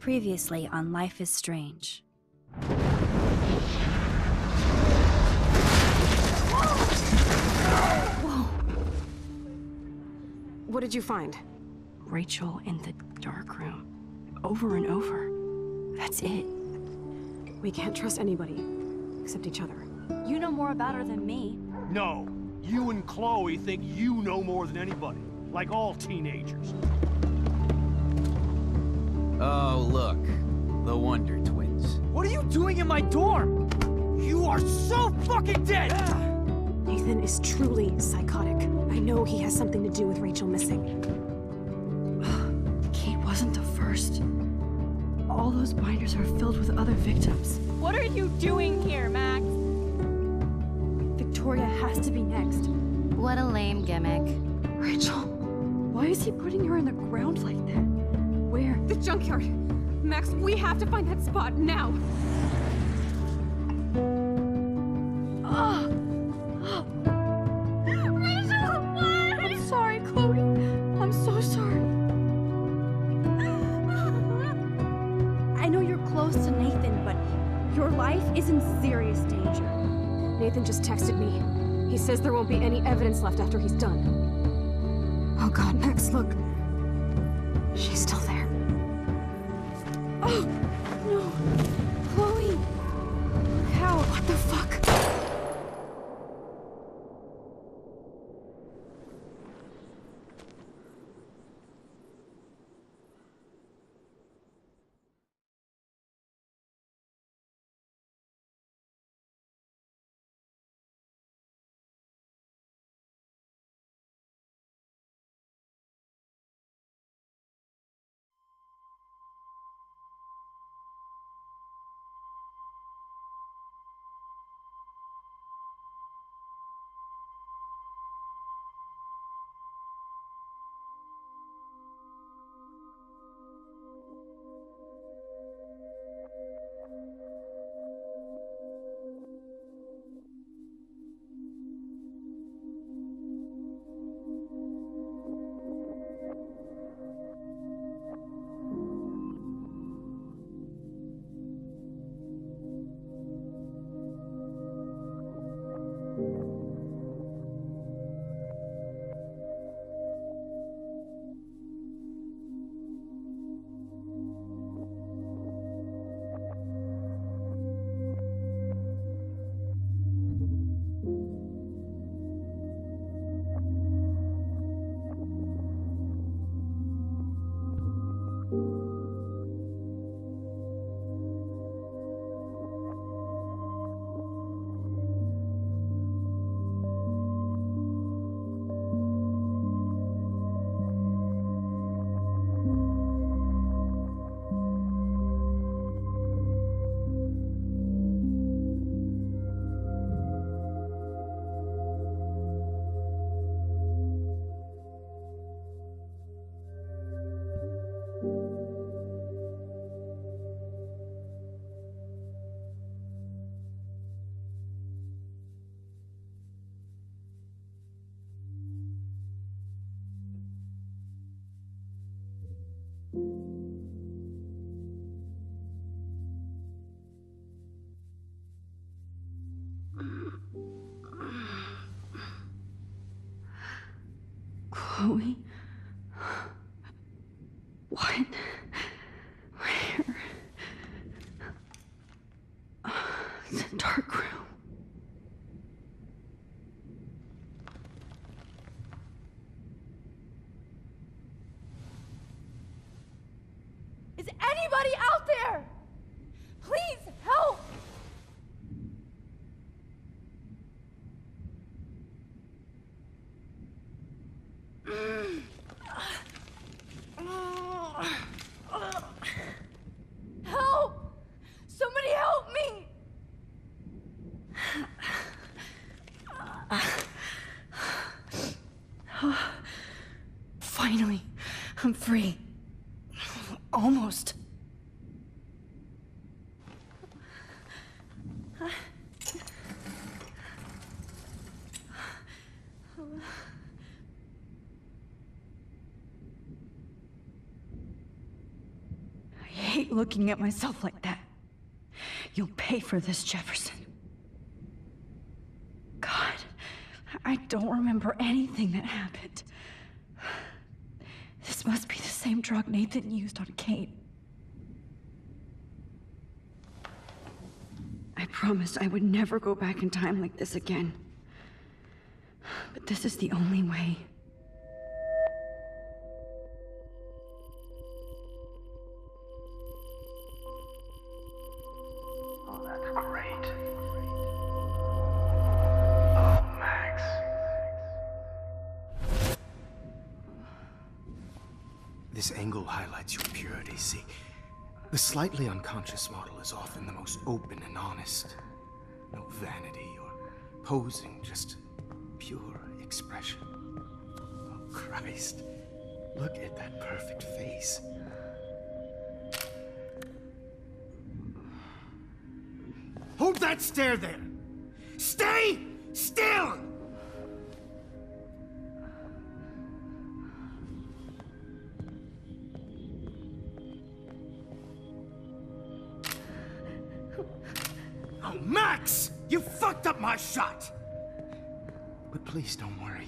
Previously on Life is Strange. Whoa! What did you find? Rachel in the dark room. Over and over. That's it. We can't trust anybody, except each other. You know more about her than me. No. You and Chloe think you know more than anybody. Like all teenagers. Oh, look. The Wonder Twins. What are you doing in my dorm? You are so fucking dead! Nathan is truly psychotic. I know he has something to do with Rachel missing. Kate wasn't the first. All those binders are filled with other victims. What are you doing here, Max? Victoria has to be next. What a lame gimmick. Rachel, why is he putting her in the ground like that? Where? The junkyard! Max, we have to find that spot now! Rachel, what? I'm sorry, Chloe. I'm so sorry. I know you're close to Nathan, but your life is in serious danger. Nathan just texted me. He says there won't be any evidence left after he's done. Oh god, Max, look. She's still there. Oh, no. Chloe. How? What the fuck? Chloe? What? Where? It's a dark room. Is anybody out there? Please help! Help! Somebody help me! Finally, I'm free. Almost. hate looking at myself like that. You'll pay for this, Jefferson. God, I don't remember anything that happened. This must be the same drug Nathan used on Kate. I promised I would never go back in time like this again. But this is the only way. Oh, that's great. Oh, Max. This angle highlights your purity, see? The slightly unconscious model is often the most open and honest. No vanity or posing, just pure expression. Oh, Christ. Look at that perfect face. Hold that stare there! Stay still! Oh, Max! You fucked up my shot! But please don't worry.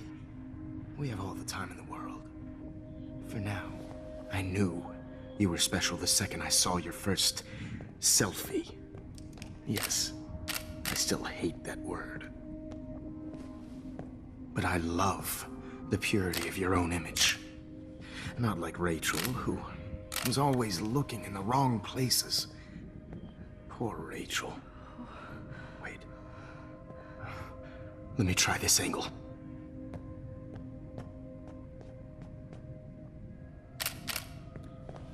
We have all the time in the world. For now, I knew you were special the second I saw your first selfie. Yes, I still hate that word. But I love the purity of your own image. Not like Rachel, who was always looking in the wrong places. Poor Rachel. Wait. Let me try this angle.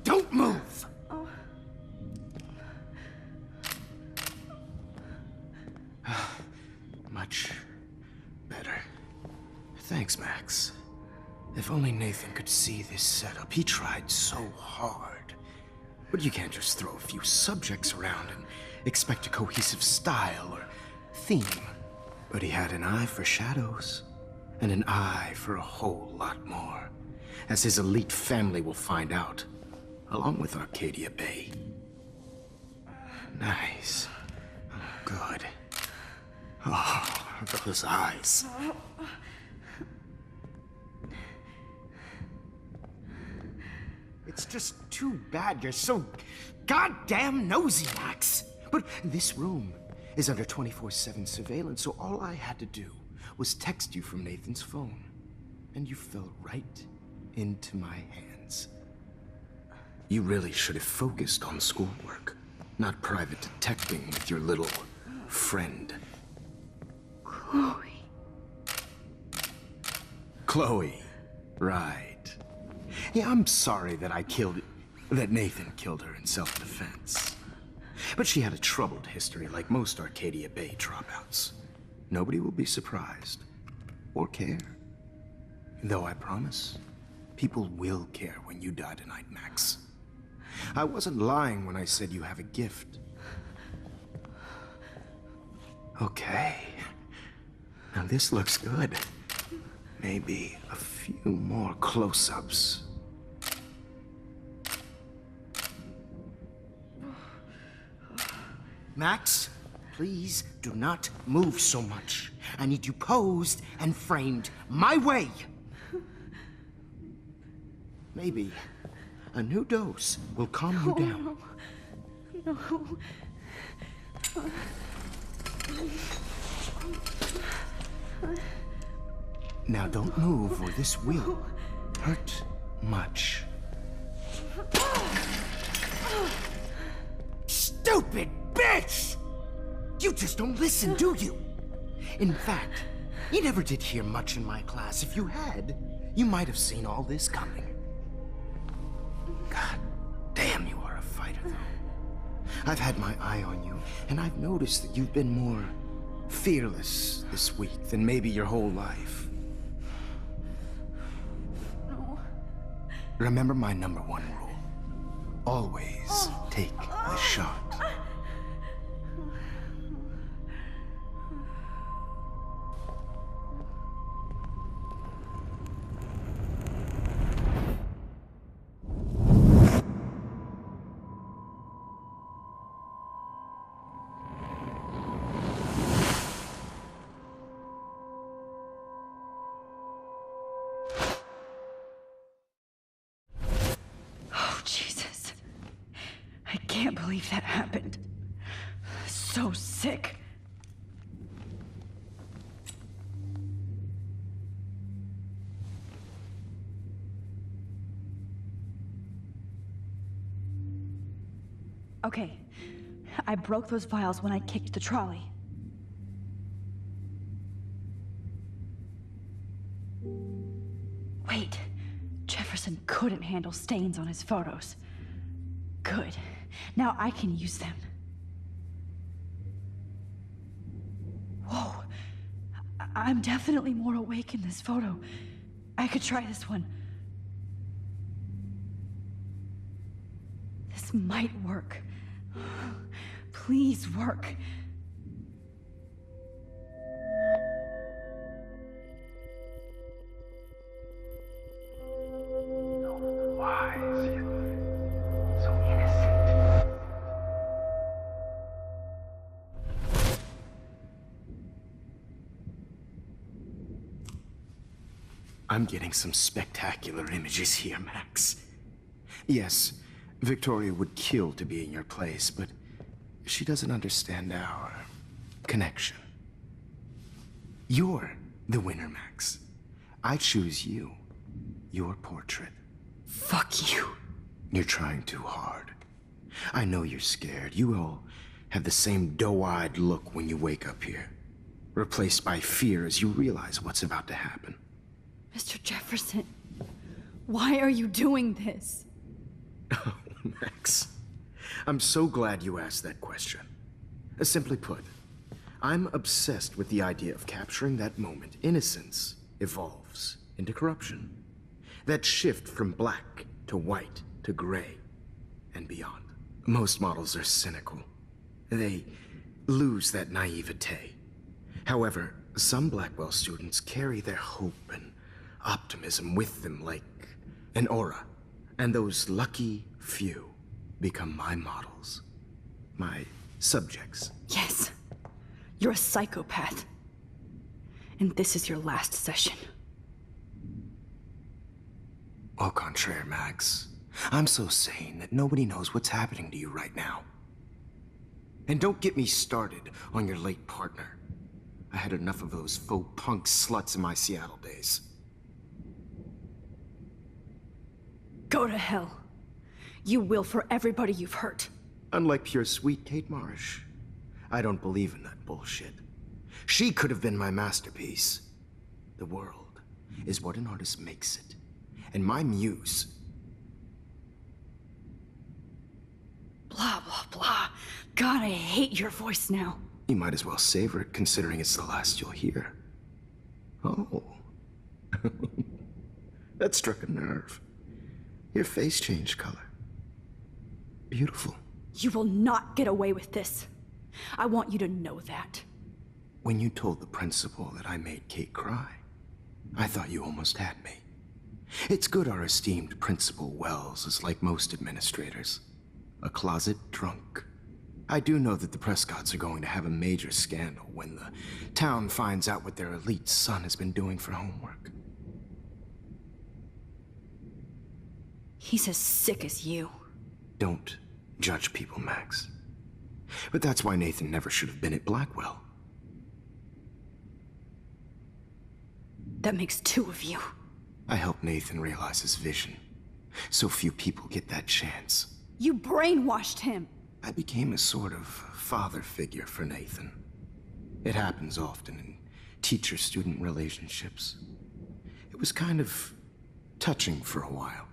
Don't move! Much better. Thanks, Max. If only Nathan could see this setup. He tried so hard. But you can't just throw a few subjects around and expect a cohesive style or theme. But he had an eye for shadows, and an eye for a whole lot more, as his elite family will find out, along with Arcadia Bay. Nice. Oh, good. Oh, those eyes. It's just too bad you're so goddamn nosy, Max. But this room is under 24/7 surveillance, so all I had to do was text you from Nathan's phone. And you fell right into my hands. You really should have focused on schoolwork, not private detecting with your little friend. Chloe. Chloe, right. Yeah, I'm sorry that Nathan killed her in self-defense. But she had a troubled history like most Arcadia Bay dropouts. Nobody will be surprised, or care. Though I promise, people will care when you die tonight, Max. I wasn't lying when I said you have a gift. Okay. Now this looks good. Maybe a few more close-ups. Max, please do not move so much. I need you posed and framed my way. Maybe a new dose will calm you down. No. Now don't move or this will hurt much. Stupid bitch! You just don't listen, do you? In fact, you never did hear much in my class. If you had, you might have seen all this coming. God damn, you are a fighter, though. I've had my eye on you, and I've noticed that you've been more fearless this week than maybe your whole life. No. Remember my #1 rule. Always take the shot. can't believe that happened. So sick. Okay, I broke those vials when I kicked the trolley. Wait, Jefferson couldn't handle stains on his photos. Good. Now I can use them. Whoa. I'm definitely more awake in this photo. I could try this one. This might work. Please work. So wise yet so innocent. I'm getting some spectacular images here, Max. Yes, Victoria would kill to be in your place, but she doesn't understand our connection. You're the winner, Max. I choose you. Your portrait. Fuck you. You're trying too hard. I know you're scared. You all have the same doe-eyed look when you wake up here, replaced by fear as you realize what's about to happen. Mr. Jefferson, why are you doing this? Oh, Max. I'm so glad you asked that question. Simply put, I'm obsessed with the idea of capturing that moment innocence evolves into corruption. That shift from black to white to gray and beyond. Most models are cynical. They lose that naivete. However, some Blackwell students carry their hope and optimism with them like an aura. And those lucky few become my models. My subjects. Yes. You're a psychopath. And this is your last session. Au contraire, Max. I'm so sane that nobody knows what's happening to you right now. And don't get me started on your late partner. I had enough of those faux punk sluts in my Seattle days. Go to hell. You will for everybody you've hurt. Unlike pure sweet Kate Marsh, I don't believe in that bullshit. She could have been my masterpiece. The world is what an artist makes it. And my muse... Blah, blah, blah. God, I hate your voice now. You might as well savor it, considering it's the last you'll hear. Oh. That struck a nerve. Your face changed color. Beautiful. You will not get away with this. I want you to know that. When you told the principal that I made Kate cry, I thought you almost had me. It's good our esteemed Principal Wells is like most administrators. A closet drunk. I do know that the Prescotts are going to have a major scandal when the town finds out what their elite son has been doing for homework. He's as sick as you. Don't judge people, Max. But that's why Nathan never should have been at Blackwell. That makes two of you. I helped Nathan realize his vision. So few people get that chance. You brainwashed him. I became a sort of father figure for Nathan. It happens often in teacher-student relationships. It was kind of touching for a while.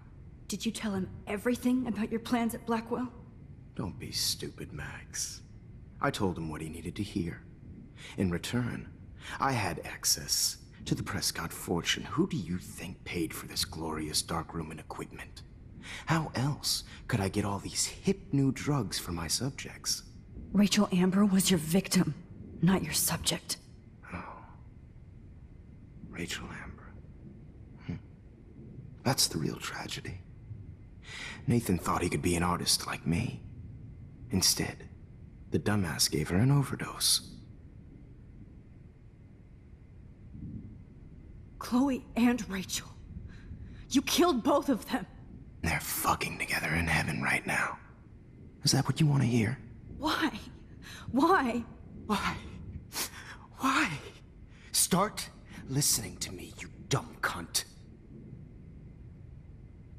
Did you tell him everything about your plans at Blackwell? Don't be stupid, Max. I told him what he needed to hear. In return, I had access to the Prescott fortune. Who do you think paid for this glorious darkroom and equipment? How else could I get all these hip new drugs for my subjects? Rachel Amber was your victim, not your subject. Oh. Rachel Amber. That's the real tragedy. Nathan thought he could be an artist like me. Instead, the dumbass gave her an overdose. Chloe and Rachel. You killed both of them. They're fucking together in heaven right now. Is that what you want to hear? Why? Why? Why? Why? Start listening to me, you dumb cunt.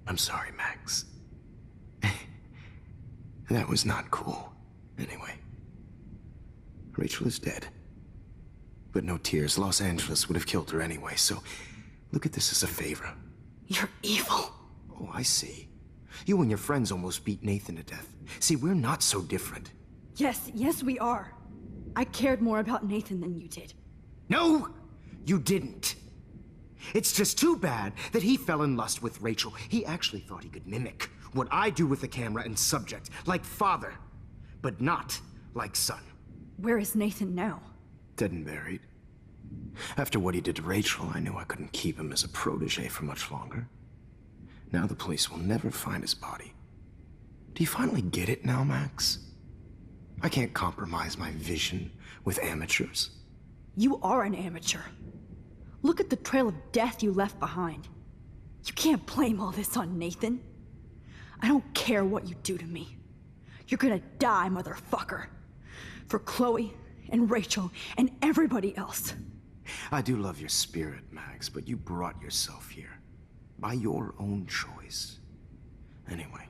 I'm sorry, Max. That was not cool. Anyway. Rachel is dead. But no tears. Los Angeles would have killed her anyway, so look at this as a favor. You're evil. Oh, I see. You and your friends almost beat Nathan to death. See, we're not so different. Yes, we are. I cared more about Nathan than you did. No, you didn't. It's just too bad that he fell in lust with Rachel. He actually thought he could mimic what I do with the camera and subject, like father, but not like son. Where is Nathan now? Dead and buried. After what he did to Rachel, I knew I couldn't keep him as a protege for much longer. Now the police will never find his body. Do you finally get it now, Max? I can't compromise my vision with amateurs. You are an amateur. Look at the trail of death you left behind. You can't blame all this on Nathan. I don't care what you do to me. You're gonna die, motherfucker. For Chloe and Rachel and everybody else. I do love your spirit, Max, but you brought yourself here. By your own choice. Anyway,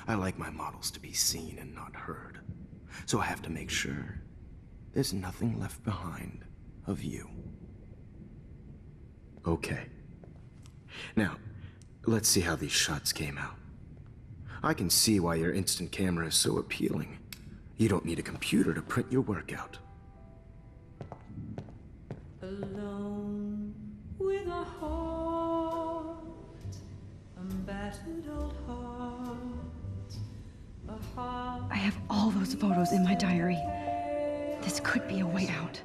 I like my models to be seen and not heard. So I have to make sure there's nothing left behind of you. Okay. Now, let's see how these shots came out. I can see why your instant camera is so appealing. You don't need a computer to print your work out. Alone with a heart, a battered old heart, a heart. I have all those photos in my diary. This could be a way out.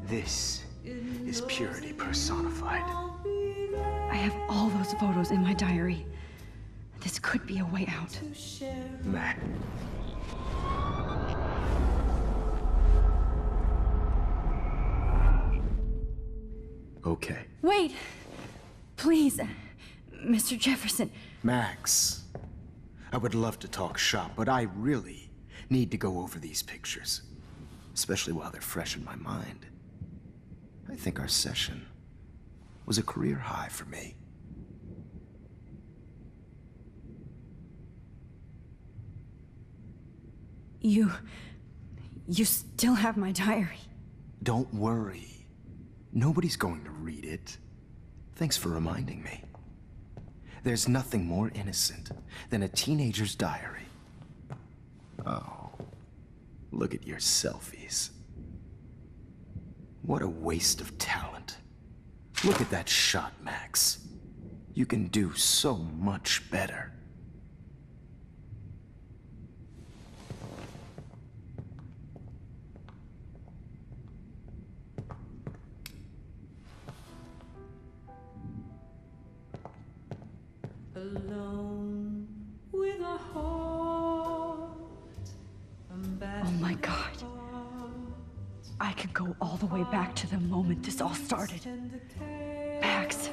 This is purity personified. I have all those photos in my diary. This could be a way out. Max. Okay. Wait! Please, Mr. Jefferson. Max, I would love to talk shop, but I really need to go over these pictures. Especially while they're fresh in my mind. I think our session was a career high for me. You still have my diary. Don't worry. Nobody's going to read it. Thanks for reminding me. There's nothing more innocent than a teenager's diary. Oh, look at your selfies. What a waste of talent. Look at that shot, Max. You can do so much better. Alone with a heart, Oh my God. I could go all the way back to the moment this all started. Max,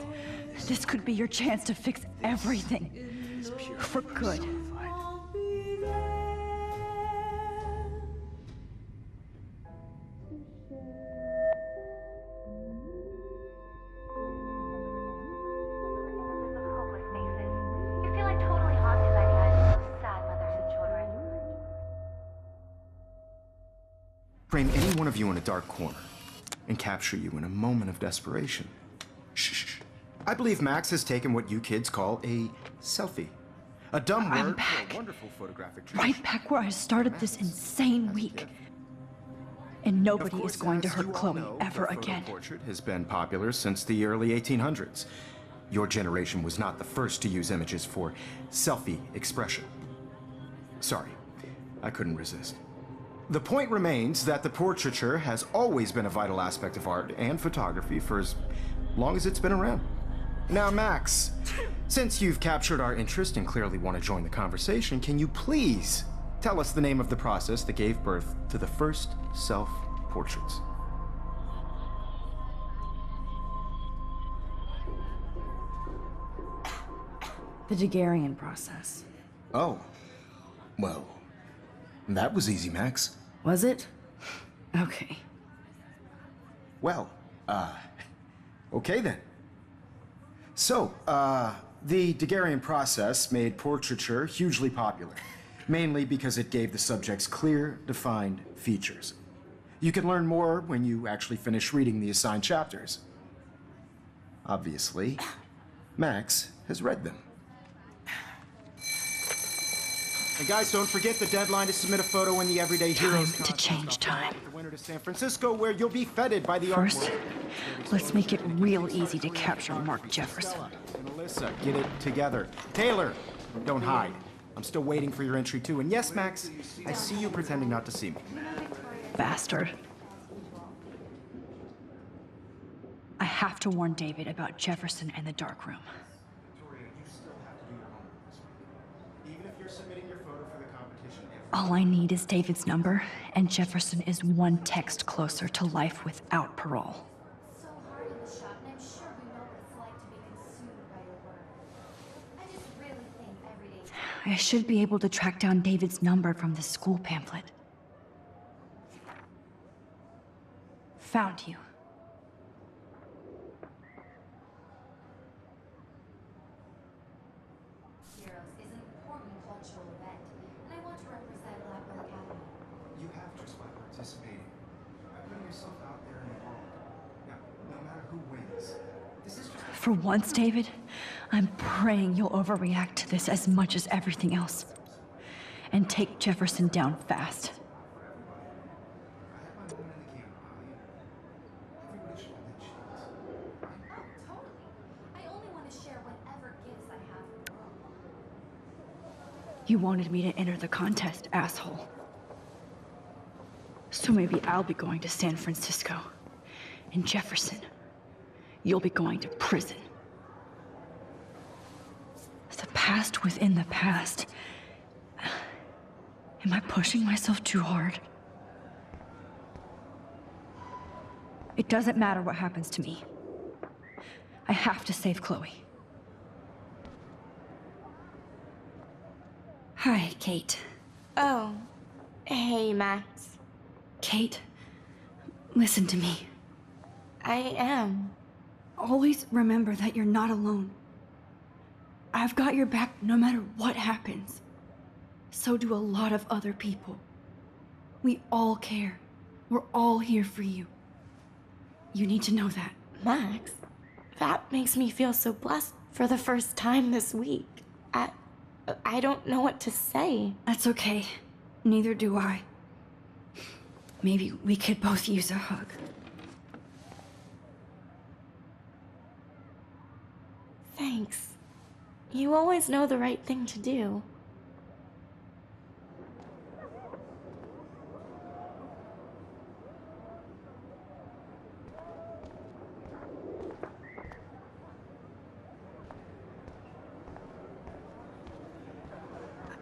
this could be your chance to fix everything. For good. Frame any one of you in a dark corner and capture you in a moment of desperation. Shh. I believe Max has taken what you kids call a selfie. A dumb word I'm for back. a wonderful photographic tradition. Right back where I started this insane week. And nobody is going to as hurt you all Chloe know, ever the photo again. portrait has been popular since the early 1800s. Your generation was not the first to use images for selfie expression. Sorry, I couldn't resist. The point remains that the portraiture has always been a vital aspect of art and photography for as long as it's been around. Now, Max, since you've captured our interest and clearly want to join the conversation, can you please tell us the name of the process that gave birth to the first self-portraits? The Daguerrean process. Oh, Well, that was easy, Max. Was it? Okay. Well, okay then. So, the Daguerrean process made portraiture hugely popular, mainly because it gave the subjects clear, defined features. You can learn more when you actually finish reading the assigned chapters. Obviously, Max has read them. And guys, don't forget the deadline to submit a photo in the Everyday Heroes Time to contest. change time. The winner to San Francisco, where you'll be feted by the art First, world. let's make it real easy to capture Mark Jefferson. And Alyssa, get it together. Taylor, don't hide. I'm still waiting for your entry too. And yes, Max, I see you pretending not to see me. Bastard. I have to warn David about Jefferson and the dark room. Victoria, you still have to do your homework this week. Even if you're submitting your photo for the competition All I need is David's number, and Jefferson is one text closer to life without parole. So hard in the shop, and I'm sure we know what it's like to be consumed by your work. I just really think every day. I should be able to track down David's number from the school pamphlet. Found you. Heroes is an important cultural event, and I want to represent Blackwell Academy. You have just by participating. By putting yourself out there in the world. Now, no matter who wins, this is just For once, David, I'm praying you'll overreact to this as much as everything else. And take Jefferson down fast. I have my moment in the camera, Holly. Everybody should know that chance. Oh, totally. I only want to share whatever gifts I have in the world. You wanted me to enter the contest, asshole. So maybe I'll be going to San Francisco. And Jefferson, you'll be going to prison. The past within the past. Am I pushing myself too hard? It doesn't matter what happens to me. I have to save Chloe. Hi, Kate. Oh, hey, Max. Kate, listen to me. I am. Always remember that you're not alone. I've got your back no matter what happens. So do a lot of other people. We all care. We're all here for you. You need to know that. Max, that makes me feel so blessed for the first time this week. I don't know what to say. That's okay. Neither do I. Maybe we could both use a hug. Thanks. You always know the right thing to do.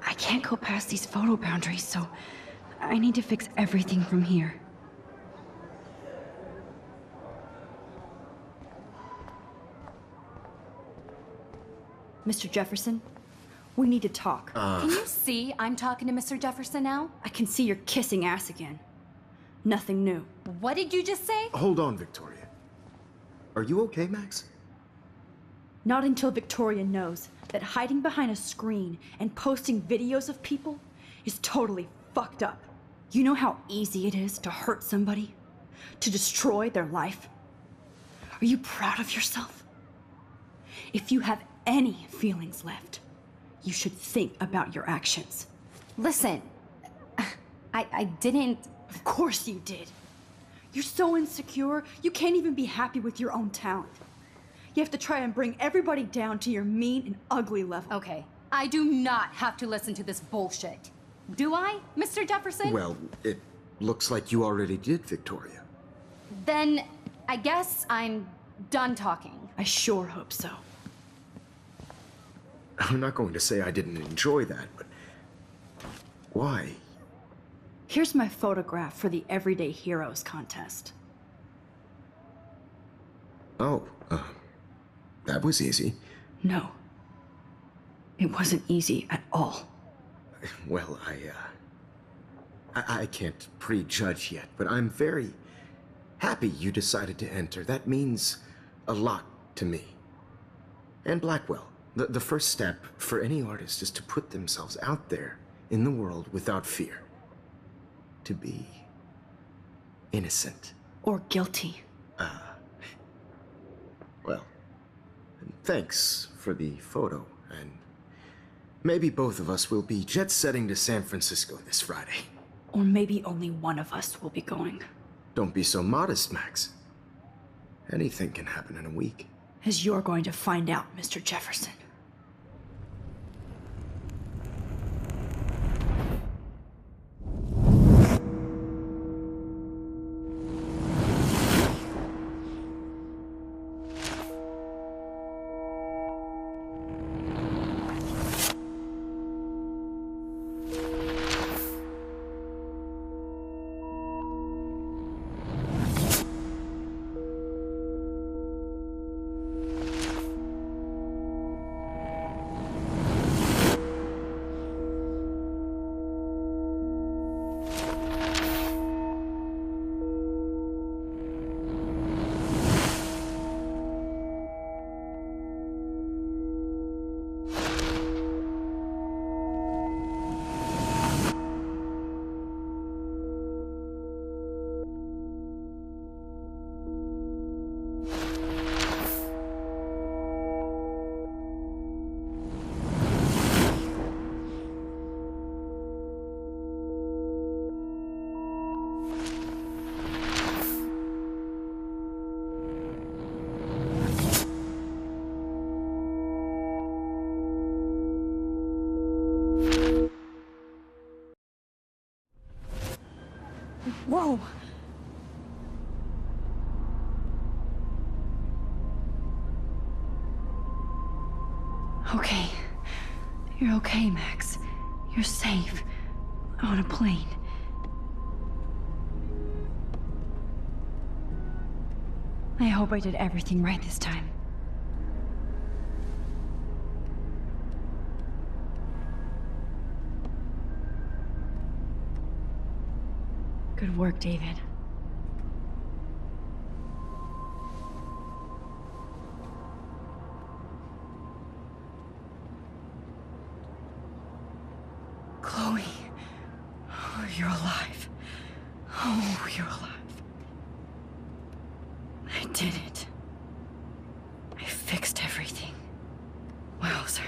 I can't go past these photo boundaries, so I need to fix everything from here. Mr. Jefferson, we need to talk. Can you see I'm talking to Mr. Jefferson now? I can see you're kissing ass again. Nothing new. What did you just say? Hold on, Victoria. Are you okay, Max? Not until Victoria knows that hiding behind a screen and posting videos of people is totally fucked up. You know how easy it is to hurt somebody? To destroy their life? Are you proud of yourself? If you have any feelings left, you should think about your actions. Listen, I didn't... Of course you did. You're so insecure, you can't even be happy with your own talent. You have to try and bring everybody down to your mean and ugly level. Okay, I do not have to listen to this bullshit. Do I, Mr. Jefferson? Well, it looks like you already did, Victoria. Then I guess I'm done talking. I sure hope so. I'm not going to say I didn't enjoy that, but why? Here's my photograph for the Everyday Heroes contest. Oh, that was easy. No. It wasn't easy at all. Well, I can't prejudge yet, but I'm very happy you decided to enter. That means a lot to me. And Blackwell. The first step for any artist is to put themselves out there in the world without fear. To be innocent. Or guilty. Well, thanks for the photo, and maybe both of us will be jet-setting to San Francisco this Friday. Or maybe only one of us will be going. Don't be so modest, Max. Anything can happen in a week. As you're going to find out, Mr. Jefferson. Whoa! Okay. You're okay, Max. You're safe. On a plane. I hope I did everything right this time. Good work, David. Chloe. Oh, you're alive. Oh, you're alive. I did it. I fixed everything. Wowzer.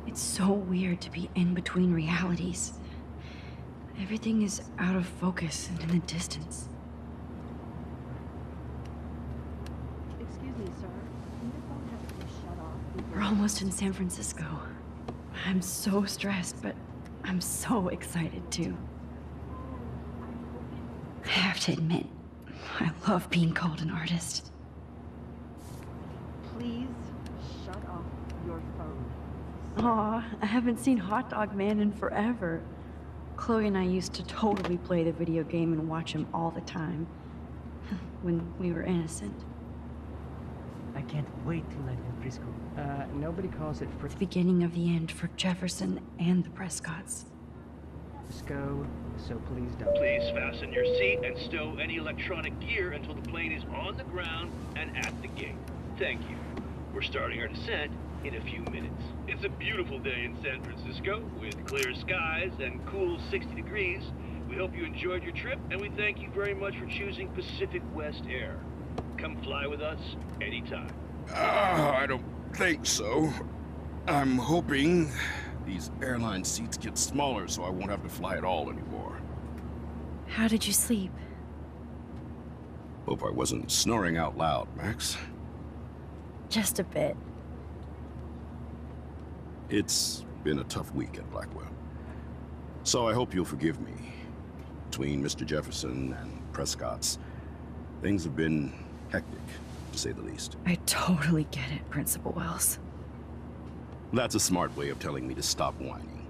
It's so weird to be in between realities. Everything is out of focus and in the distance. Excuse me, sir. Your phone has to be shut off. We're almost in San Francisco. I'm so stressed, but I'm so excited too. I have to admit, I love being called an artist. Please shut off your phone. Aw, I haven't seen Hot Dog Man in forever. Chloe and I used to totally play the video game and watch him all the time. When we were innocent. I can't wait to land in Frisco. Nobody calls it The beginning of the end for Jefferson and the Prescotts. Frisco, so please don't. Please fasten your seat and stow any electronic gear until the plane is on the ground and at the gate. Thank you. We're starting our descent in a few minutes. It's a beautiful day in San Francisco with clear skies and cool 60 degrees. We hope you enjoyed your trip, and we thank you very much for choosing Pacific West Air. Come fly with us anytime. I don't think so. I'm hoping these airline seats get smaller so I won't have to fly at all anymore. How did you sleep? Hope I wasn't snoring out loud, Max. Just a bit. It's been a tough week at Blackwell. So I hope you'll forgive me. Between Mr. Jefferson and Prescott's, things have been hectic, to say the least. I totally get it, Principal Wells. That's a smart way of telling me to stop whining.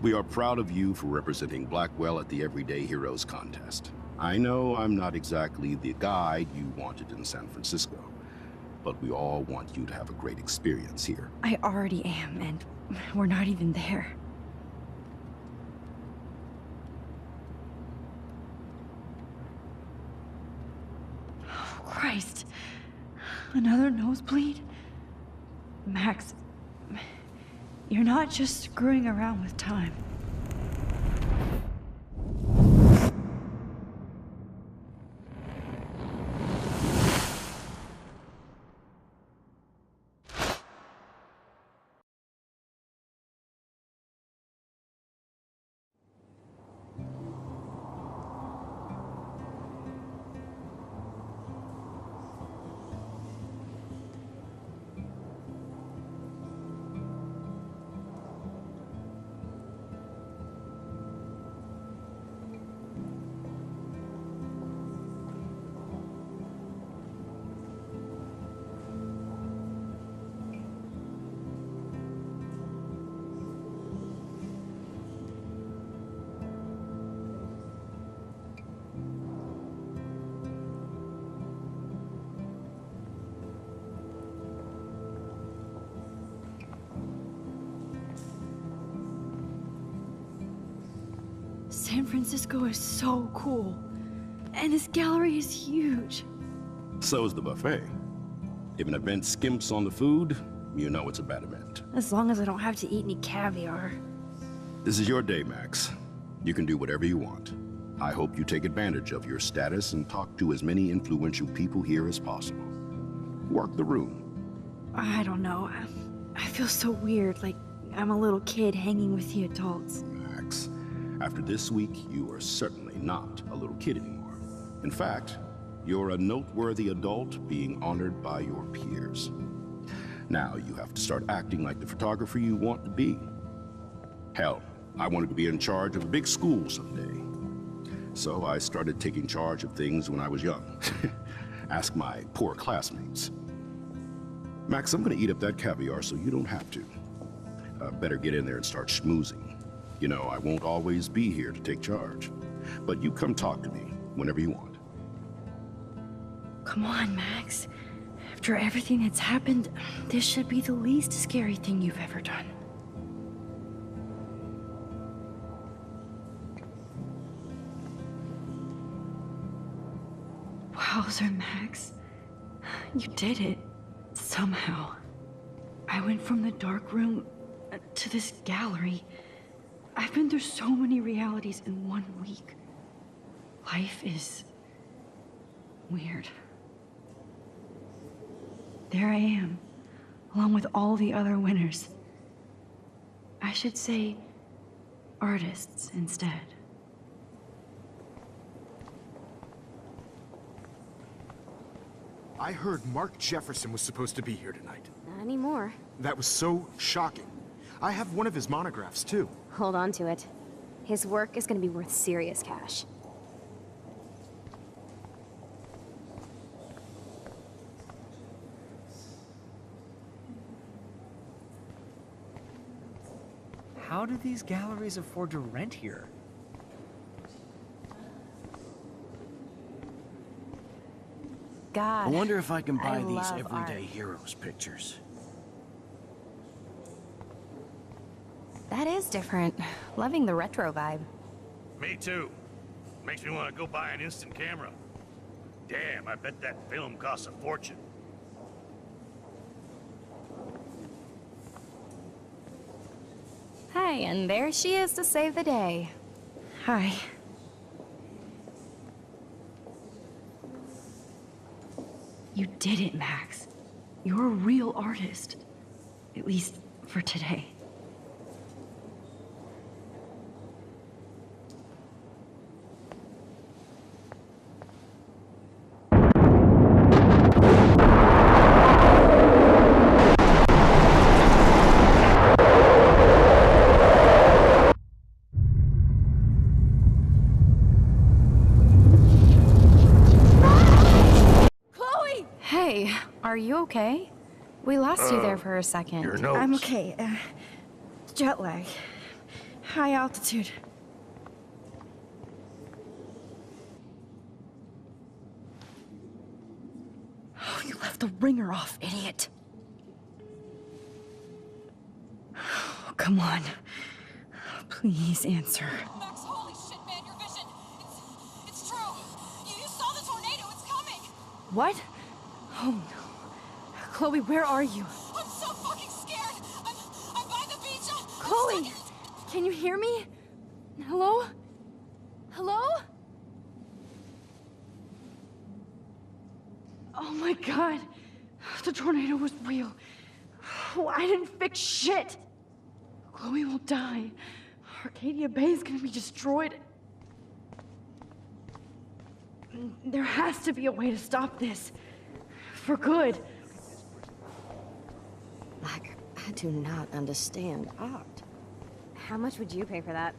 We are proud of you for representing Blackwell at the Everyday Heroes contest. I know I'm not exactly the guide you wanted in San Francisco, but we all want you to have a great experience here. I already am, and we're not even there. Oh, Christ. Another nosebleed? Max, you're not just screwing around with time. San Francisco is so cool. And this gallery is huge. So is the buffet. If an event skimps on the food, you know it's a bad event. As long as I don't have to eat any caviar. This is your day, Max. You can do whatever you want. I hope you take advantage of your status and talk to as many influential people here as possible. Work the room. I don't know. I feel so weird, like I'm a little kid hanging with the adults. Max, after this week, you are certainly not a little kid anymore. In fact, you're a noteworthy adult being honored by your peers. Now you have to start acting like the photographer you want to be. Hell, I wanted to be in charge of a big school someday. So I started taking charge of things when I was young. Ask my poor classmates. Max, I'm gonna eat up that caviar so you don't have to. Better get in there and start schmoozing. You know, I won't always be here to take charge. But you come talk to me whenever you want. Come on, Max. After everything that's happened, this should be the least scary thing you've ever done. Wowzer, Max. You did it. Somehow. I went from the dark room to this gallery. I've been through so many realities in 1 week. Life is weird. There I am, along with all the other winners. I should say artists instead. I heard Mark Jefferson was supposed to be here tonight. Not anymore. That was so shocking. I have one of his monographs, too. Hold on to it. His work is gonna be worth serious cash. How do these galleries afford to rent here? God, I wonder if I can buy I these love Everyday art. Heroes pictures. That is different. Loving the retro vibe. Me too. Makes me want to go buy an instant camera. Damn, I bet that film costs a fortune. Hi, and there she is to save the day. Hi. You did it, Max. You're a real artist. At least for today. Hey, are you okay? We lost you there for a second. Your nose. I'm okay. Jet lag. High altitude. Oh, you left the ringer off, idiot. Oh, come on. Please answer. Max, holy shit, man, your vision. It's true. You saw the tornado. It's coming. What? Oh no. Chloe, where are you? I'm so fucking scared. I'm by the beach. Chloe! Can you hear me? Hello? Hello? Oh my god. The tornado was real. Oh, I didn't fix shit. Chloe will die. Arcadia Bay is gonna be destroyed. There has to be a way to stop this. For good. I do not understand art. How much would you pay for that?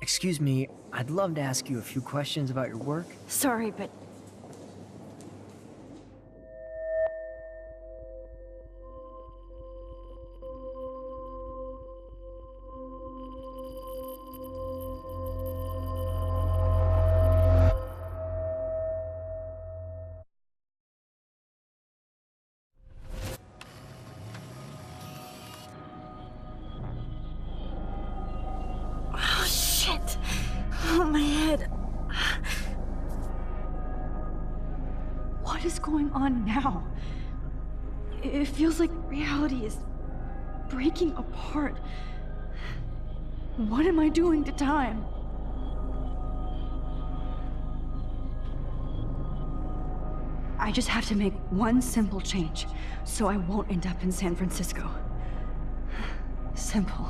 Excuse me, I'd love to ask you a few questions about your work. Sorry, but oh shit. Oh, my head. What is going on now? It feels like reality is breaking apart. What am I doing to time? I just have to make one simple change, so I won't end up in San Francisco. Simple.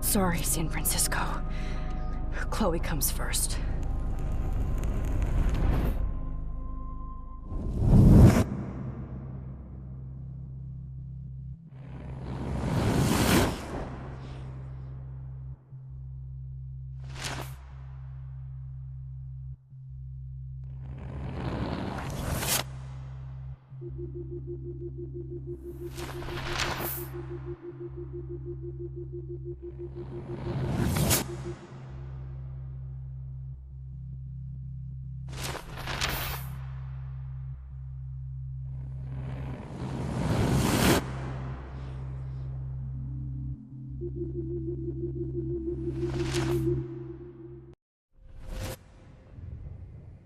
Sorry, San Francisco. Chloe comes first.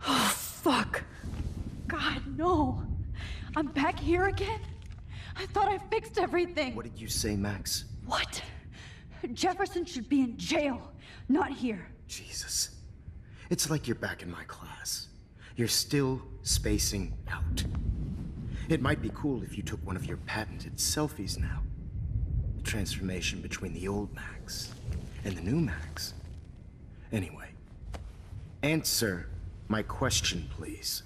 Oh, fuck. God, no. I'm back here again? I thought I fixed everything. What did you say, Max? What? Jefferson should be in jail, not here. Jesus. It's like you're back in my class. You're still spacing out. It might be cool if you took one of your patented selfies now. The transformation between the old Max and the new Max. Anyway, answer my question, please.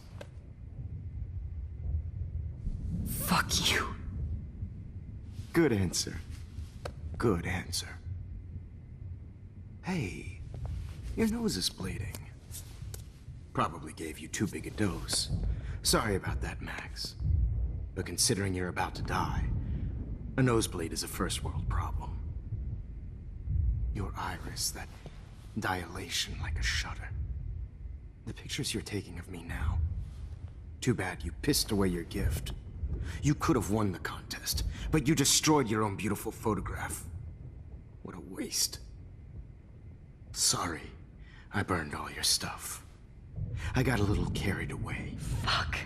Fuck you. Good answer. Good answer. Hey, your nose is bleeding. Probably gave you too big a dose. Sorry about that, Max. But considering you're about to die, a nosebleed is a first world problem. Your iris, that dilation like a shutter. The pictures you're taking of me now. Too bad you pissed away your gift. You could have won the contest, but you destroyed your own beautiful photograph. What a waste. Sorry, I burned all your stuff. I got a little carried away. Fuck.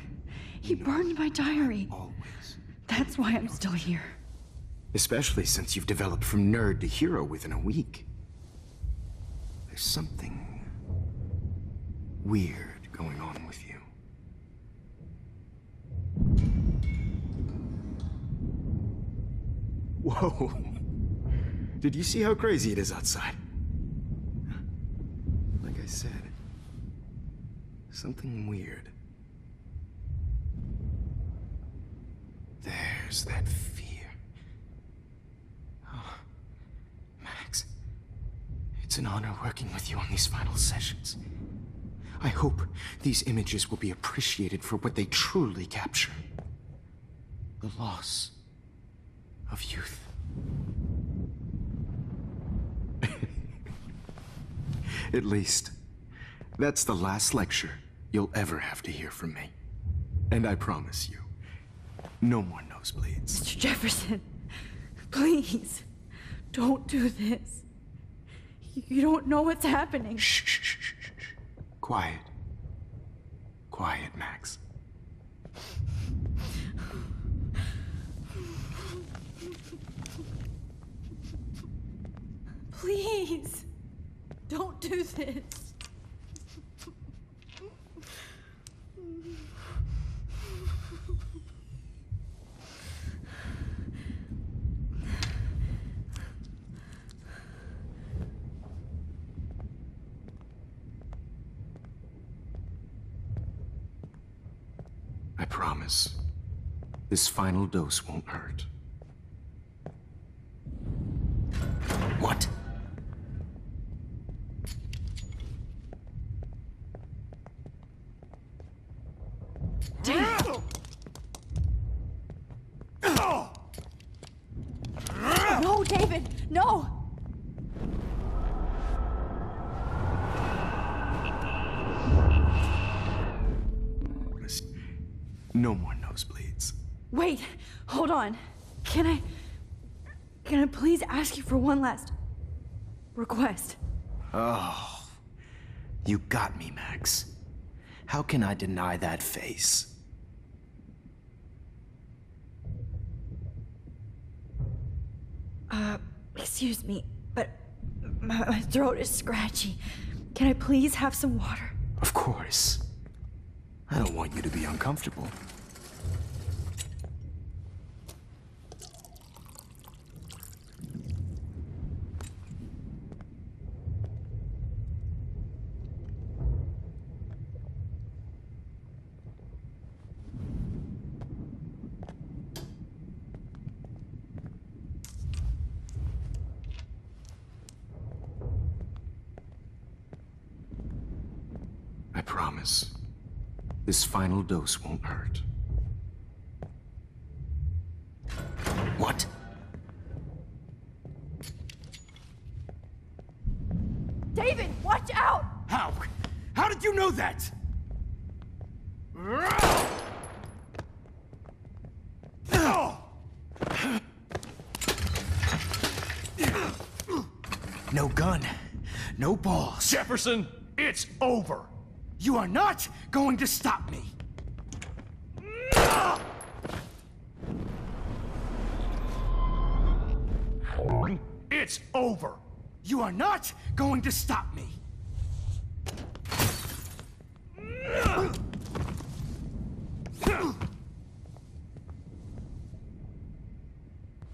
He burned my diary. Always. That's why I'm still here. Especially since you've developed from nerd to hero within a week. There's something weird going on with you. Whoa. Did you see how crazy it is outside? Like I said, something weird. There's that fear. Oh, Max. It's an honor working with you on these final sessions. I hope these images will be appreciated for what they truly capture. The loss of youth. At least, that's the last lecture you'll ever have to hear from me. And I promise you, no more nosebleeds. Mr. Jefferson, please, don't do this. You don't know what's happening. Shh, shh, shh, shh, shh. Quiet. Quiet, Max. Please, don't do this. I promise, this final dose won't hurt. What? No, David, no! No more nosebleeds. Wait, hold on. Can I please ask you for one last request? Oh, you got me, Max. How can I deny that face? Excuse me, but my throat is scratchy. Can I please have some water? Of course. I don't want you to be uncomfortable. I promise, this final dose won't hurt. What? David, watch out! How? How did you know that? No gun, no balls. Jefferson, it's over. You are not going to stop me. It's over. You are not going to stop me.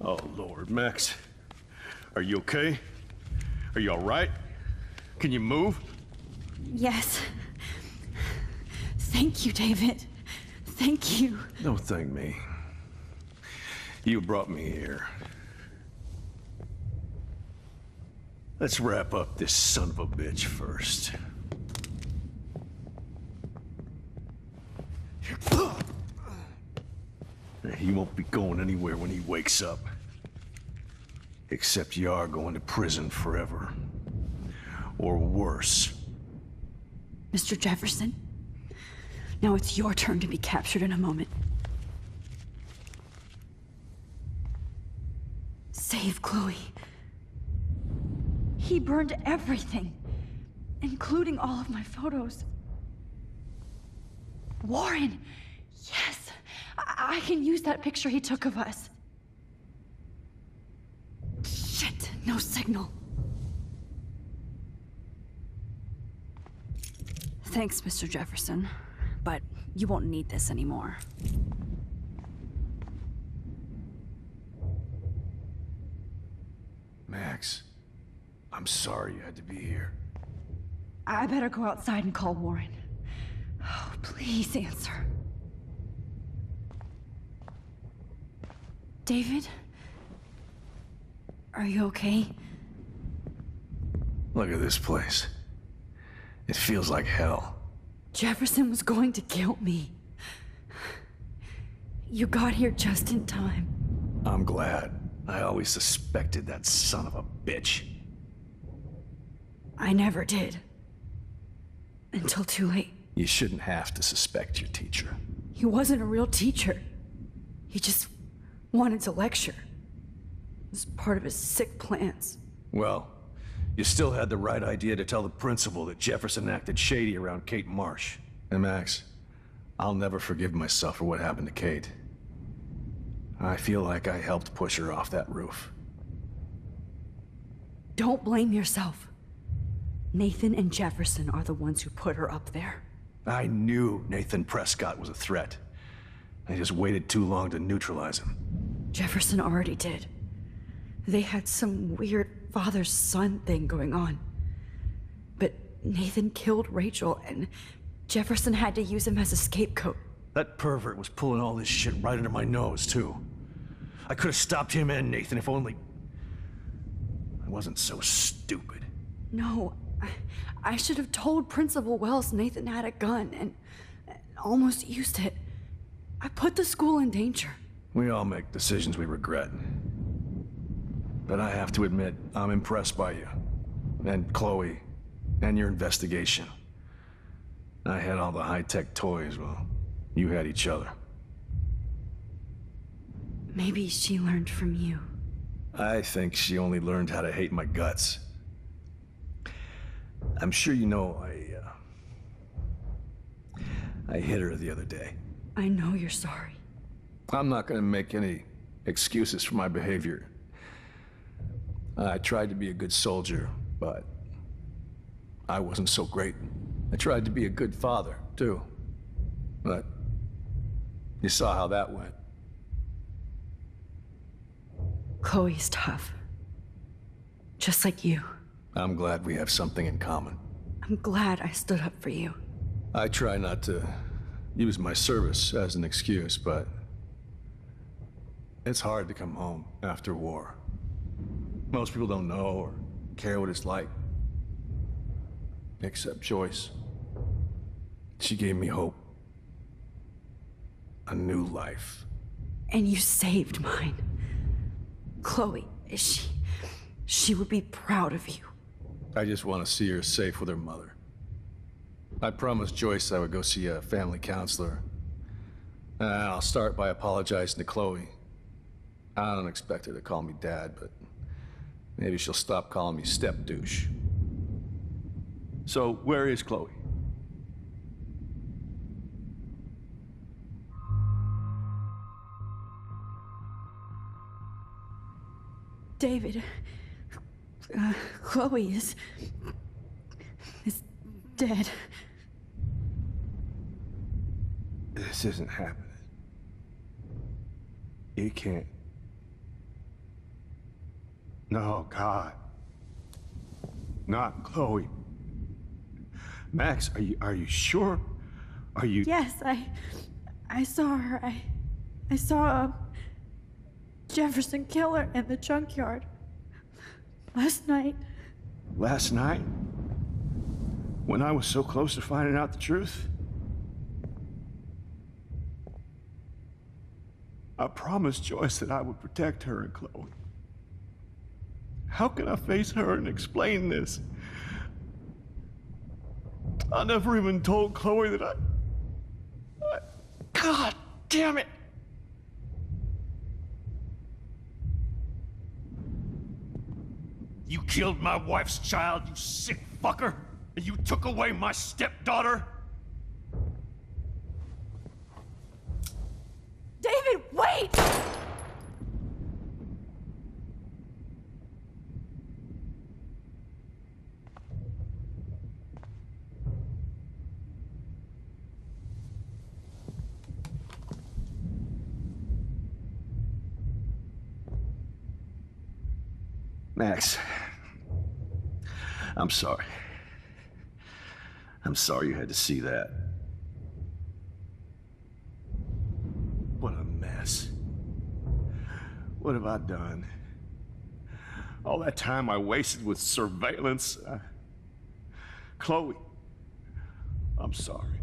Oh, Lord, Max. Are you okay? Are you all right? Can you move? Yes. Thank you, David. Thank you. Don't thank me. You brought me here. Let's wrap up this son of a bitch first. He won't be going anywhere when he wakes up. Except you are going to prison forever. Or worse. Mr. Jefferson, now it's your turn to be captured in a moment. Save Chloe. He burned everything, including all of my photos. Warren! Yes! I can use that picture he took of us. Shit, no signal. Thanks, Mr. Jefferson, but you won't need this anymore. Max, I'm sorry you had to be here. I better go outside and call Warren. Oh, please answer. David? Are you okay? Look at this place. It feels like hell. Jefferson was going to kill me. You got here just in time. I'm glad. I always suspected that son of a bitch. I never did. Until too late. You shouldn't have to suspect your teacher. He wasn't a real teacher. He just wanted to lecture. It was part of his sick plans. Well, you still had the right idea to tell the principal that Jefferson acted shady around Kate Marsh. And Max, I'll never forgive myself for what happened to Kate. I feel like I helped push her off that roof. Don't blame yourself. Nathan and Jefferson are the ones who put her up there. I knew Nathan Prescott was a threat. I just waited too long to neutralize him. Jefferson already did. They had some weird father-son thing going on. But Nathan killed Rachel, and Jefferson had to use him as a scapegoat. That pervert was pulling all this shit right under my nose, too. I could have stopped him and Nathan if only... I wasn't so stupid. No, I should have told Principal Wells Nathan had a gun and almost used it. I put the school in danger. We all make decisions we regret. But I have to admit, I'm impressed by you. And Chloe. And your investigation. I had all the high-tech toys, well, you had each other. Maybe she learned from you. I think she only learned how to hate my guts. I'm sure you know I hit her the other day. I know you're sorry. I'm not gonna make any excuses for my behavior. I tried to be a good soldier, but I wasn't so great. I tried to be a good father, too. But you saw how that went. Chloe's tough. Just like you. I'm glad we have something in common. I'm glad I stood up for you. I try not to use my service as an excuse, but it's hard to come home after war. Most people don't know or care what it's like. Except Joyce. She gave me hope. A new life. And you saved mine. Chloe, she would be proud of you. I just want to see her safe with her mother. I promised Joyce I would go see a family counselor. And I'll start by apologizing to Chloe. I don't expect her to call me Dad, but maybe she'll stop calling me step-douche. So, where is Chloe? David, Chloe is dead. This isn't happening. You can't. No, God. Not Chloe. Max, are you sure? Are you... Yes, I saw her. I saw Jefferson kill her in the junkyard. Last night. Last night? When I was so close to finding out the truth? I promised Joyce that I would protect her and Chloe. How can I face her and explain this? I never even told Chloe that I... God damn it! You killed my wife's child, you sick fucker! And you took away my stepdaughter? David, wait! Max, I'm sorry. I'm sorry you had to see that. What a mess. What have I done? All that time I wasted with surveillance. Chloe, I'm sorry.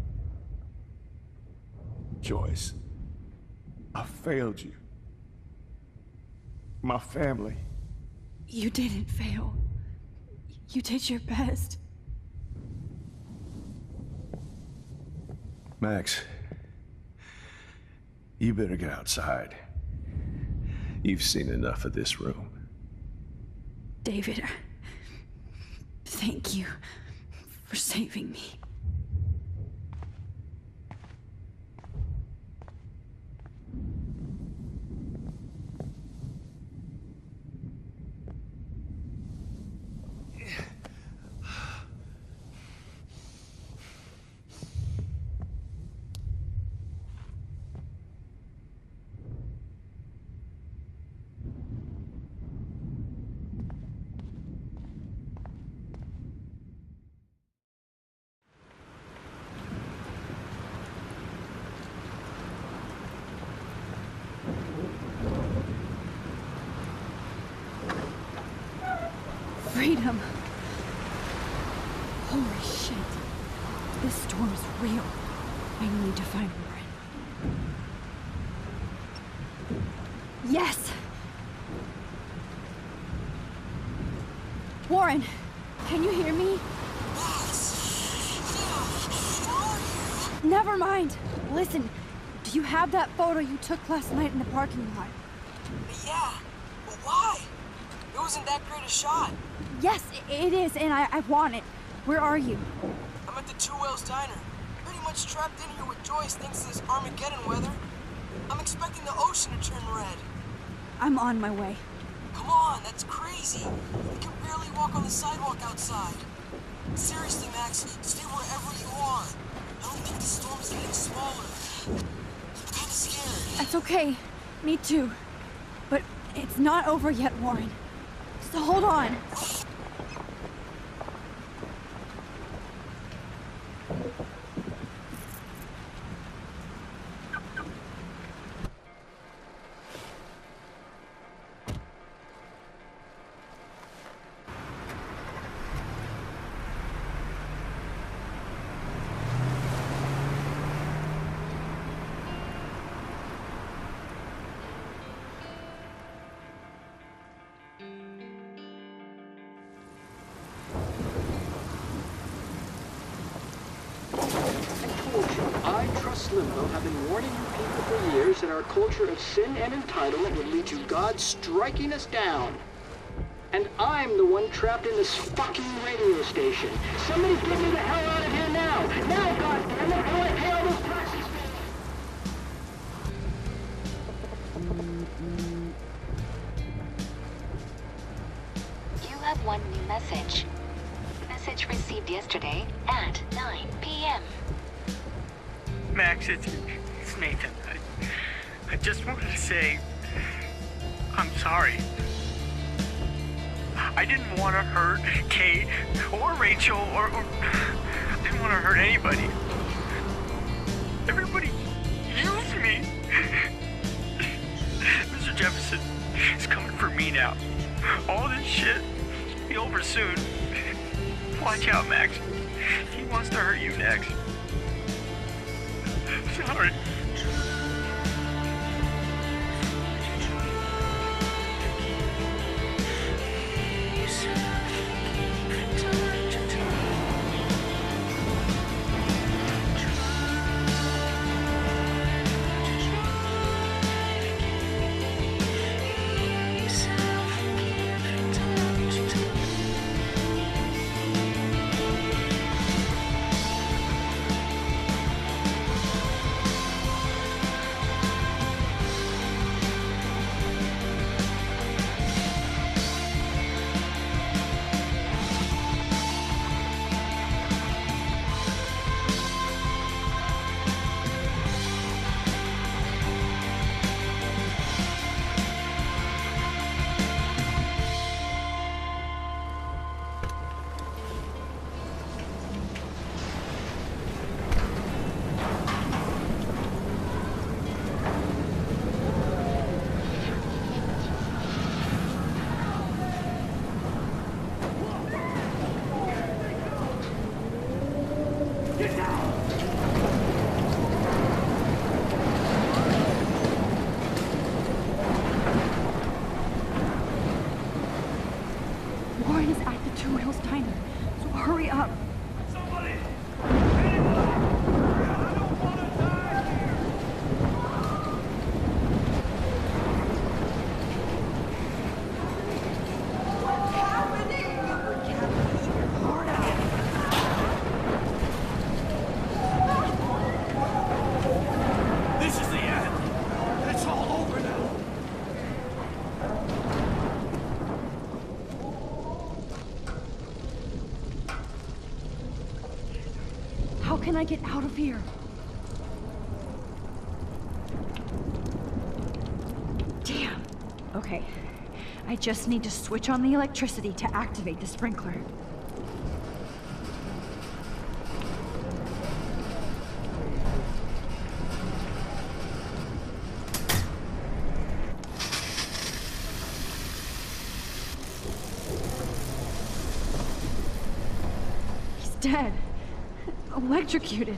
Joyce, I failed you. My family. You didn't fail. You did your best. Max, you better get outside. You've seen enough of this room. David, thank you for saving me. Freedom. Holy shit. This storm is real. I need to find Warren. Yes! Warren, can you hear me? Never mind. Listen, do you have that photo you took last night in the parking lot? Yeah, but why? It wasn't that great a shot. Yes, it is, and I want it. Where are you? I'm at the Two Whales Diner. Pretty much trapped in here with Joyce thanks to this Armageddon weather. I'm expecting the ocean to turn red. I'm on my way. Come on, that's crazy. You can barely walk on the sidewalk outside. Seriously, Max, stay wherever you are. I don't think the storm's getting smaller. I'm kinda scared. That's okay. Me too. But it's not over yet, Warren. So hold on. I trust Limbo have been warning you people for years that our culture of sin and entitlement would lead to God striking us down. And I'm the one trapped in this fucking radio station. Somebody get me the hell out of here now! Now, goddammit, how do I pay all those taxes? You have one new message. Message received yesterday at 9 p.m. Max, it's Nathan. I just wanted to say, I'm sorry. I didn't want to hurt Kate or Rachel or I didn't want to hurt anybody. Everybody used me. Mr. Jefferson is coming for me now. All this shit will be over soon. Watch out, Max. He wants to hurt you next. Sorry. Mel's diner. So hurry up. Somebody! This is the end. It's all over now. How can I get out of here? Damn. Okay. I just need to switch on the electricity to activate the sprinkler. He's dead. Electrocuted.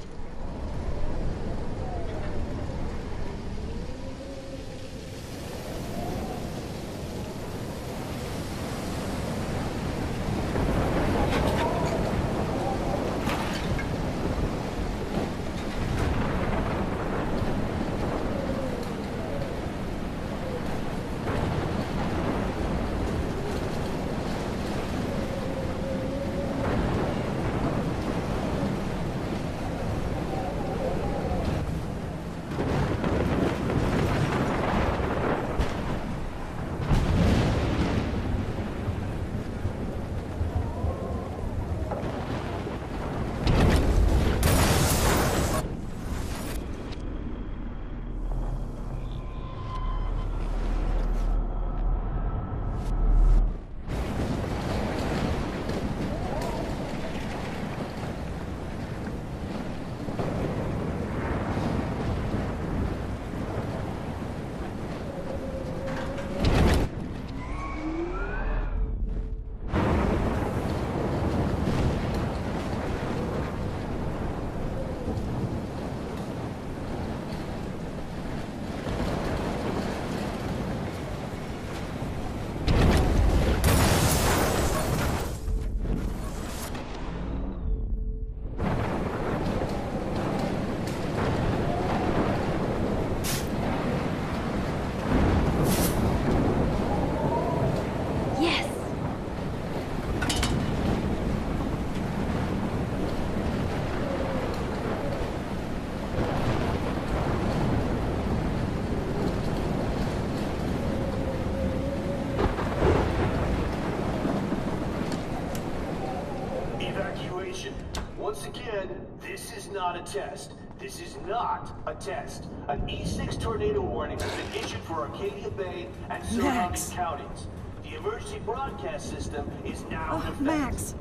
Evacuation. Once again, this is not a test. This is not a test. An E6 tornado warning has been issued for Arcadia Bay and surrounding counties. The emergency broadcast system is now in effect. Max!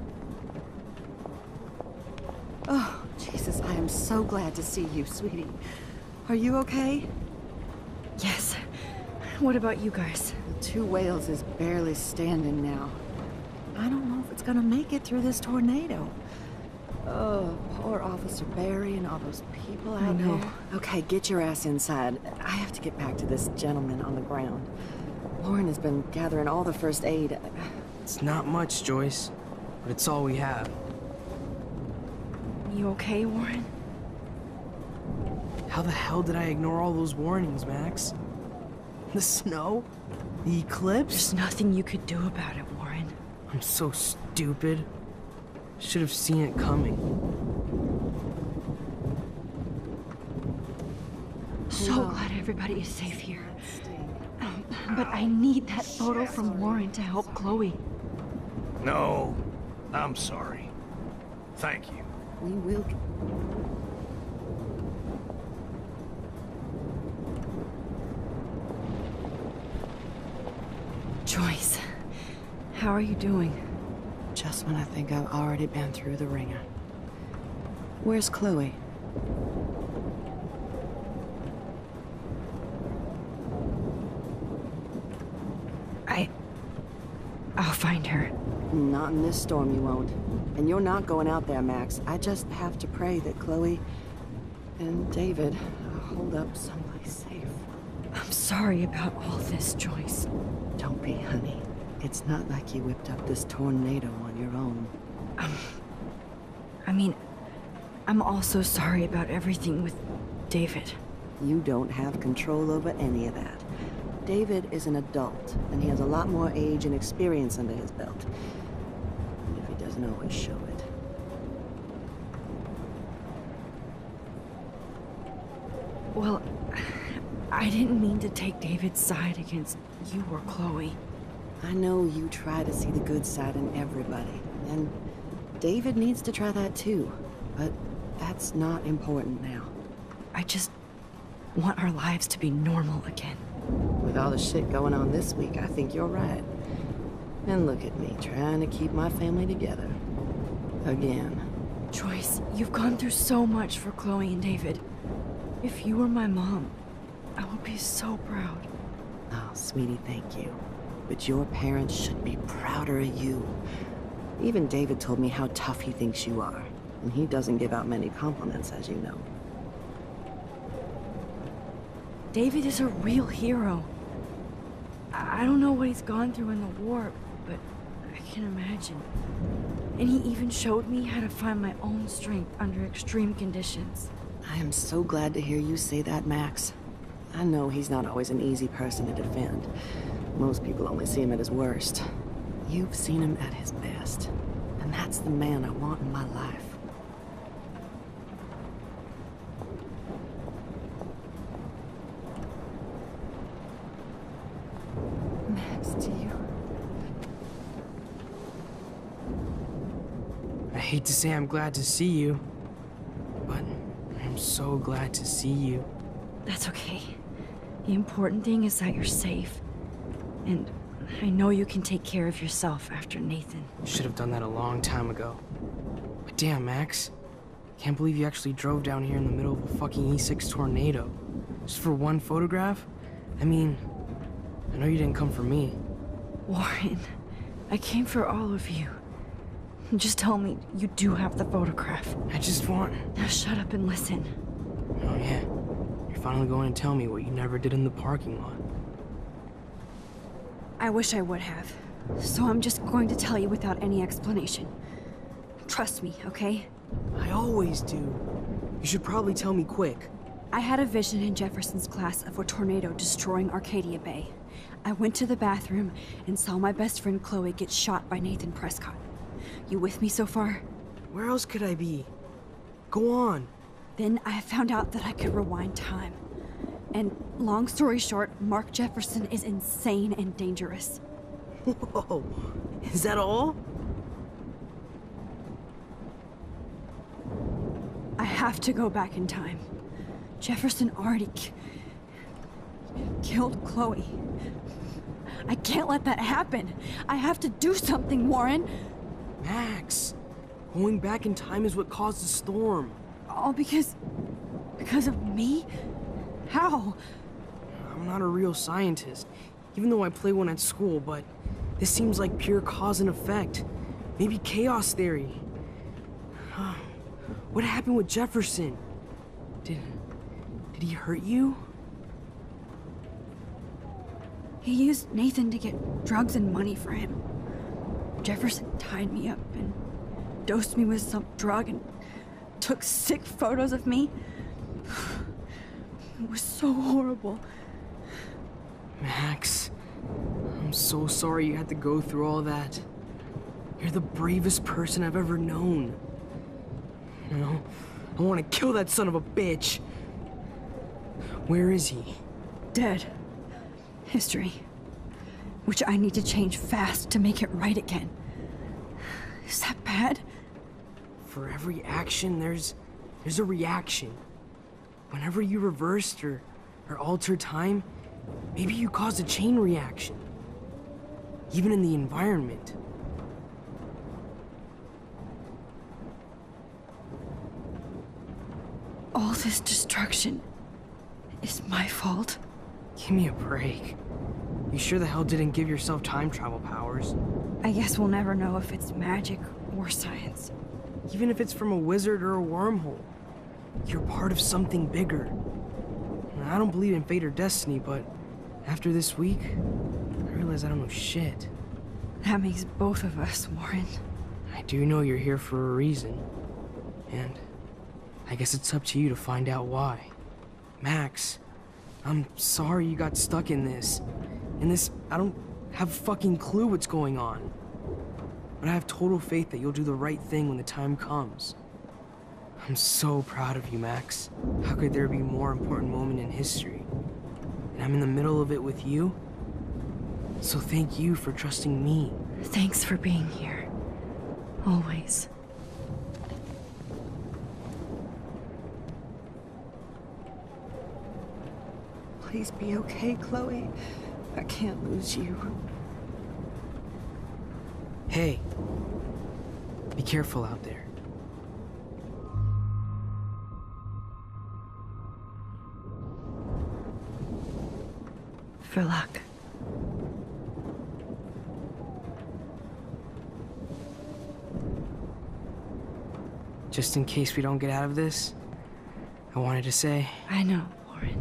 Oh, Jesus, I am so glad to see you, sweetie. Are you okay? Yes. What about you guys? The Two Whales is barely standing now. I don't know if it's gonna make it through this tornado. Oh, poor Officer Barry and all those people out there. Okay, get your ass inside. I have to get back to this gentleman on the ground. Lauren has been gathering all the first aid. It's not much, Joyce, but it's all we have. You okay, Warren? How the hell did I ignore all those warnings, Max? The snow? The eclipse? There's nothing you could do about it, Warren. I'm so stupid. Should have seen it coming. So glad everybody is safe here. But I need that photo from Warren to help Chloe. No, I'm sorry. Thank you. We will... Joyce, how are you doing? Just when I think I've already been through the ringer. Where's Chloe? I'll find her. Not in this storm, you won't. And you're not going out there, Max. I just have to pray that Chloe and David hold up someplace safe. I'm sorry about all this, Joyce. Don't be, honey. It's not like you whipped up this tornado on your own. I mean, I'm also sorry about everything with David. You don't have control over any of that. David is an adult, and he has a lot more age and experience under his belt. And if he doesn't always show it. Well, I didn't mean to take David's side against you or Chloe. I know you try to see the good side in everybody, and David needs to try that too, but that's not important now. I just want our lives to be normal again. With all the shit going on this week, I think you're right. And look at me, trying to keep my family together. Again. Joyce, you've gone through so much for Chloe and David. If you were my mom, I would be so proud. Oh, sweetie, thank you. But your parents should be prouder of you. Even David told me how tough he thinks you are. And he doesn't give out many compliments, as you know. David is a real hero. I don't know what he's gone through in the war, but I can imagine. And he even showed me how to find my own strength under extreme conditions. I am so glad to hear you say that, Max. I know he's not always an easy person to defend. Most people only see him at his worst. You've seen him at his best. And that's the man I want in my life. Max, do you... I hate to say I'm glad to see you, but I'm so glad to see you. That's okay. The important thing is that you're safe. And I know you can take care of yourself after Nathan. Should have done that a long time ago. But damn, Max. Can't believe you actually drove down here in the middle of a fucking E6 tornado. Just for one photograph? I mean, I know you didn't come for me. Warren, I came for all of you. Just tell me you do have the photograph. I just want... Now shut up and listen. Oh yeah. You're finally going to tell me what you never did in the parking lot. I wish I would have. So I'm just going to tell you without any explanation. Trust me, okay? I always do. You should probably tell me quick. I had a vision in Jefferson's class of a tornado destroying Arcadia Bay. I went to the bathroom and saw my best friend Chloe get shot by Nathan Prescott. You with me so far? Where else could I be? Go on. Then I found out that I could rewind time. And long story short, Mark Jefferson is insane and dangerous. Whoa, is that all? I have to go back in time. Jefferson already killed Chloe. I can't let that happen. I have to do something, Warren. Max, going back in time is what caused the storm. All because of me? How? I'm not a real scientist, even though I play one at school, but this seems like pure cause and effect. Maybe chaos theory. What happened with Jefferson? Did he hurt you? He used Nathan to get drugs and money for him. Jefferson tied me up and dosed me with some drug and took sick photos of me. It was so horrible. Max, I'm so sorry you had to go through all that. You're the bravest person I've ever known. You know, I want to kill that son of a bitch. Where is he? Dead. History. Which I need to change fast to make it right again. Is that bad? For every action, there's a reaction. Whenever you reversed or altered time, maybe you caused a chain reaction. Even in the environment. All this destruction is my fault. Give me a break. You sure the hell didn't give yourself time travel powers? I guess we'll never know if it's magic or science. Even if it's from a wizard or a wormhole. You're part of something bigger. I don't believe in fate or destiny, but after this week, I realize I don't know shit. That makes both of us, Warren. I do know you're here for a reason. And I guess it's up to you to find out why. Max, I'm sorry you got stuck in this. I don't have a fucking clue what's going on. But I have total faith that you'll do the right thing when the time comes. I'm so proud of you, Max. How could there be a more important moment in history? And I'm in the middle of it with you. So thank you for trusting me. Thanks for being here. Always. Please be okay, Chloe. I can't lose you. Hey, be careful out there. For luck. Just in case we don't get out of this, I wanted to say... I know, Warren.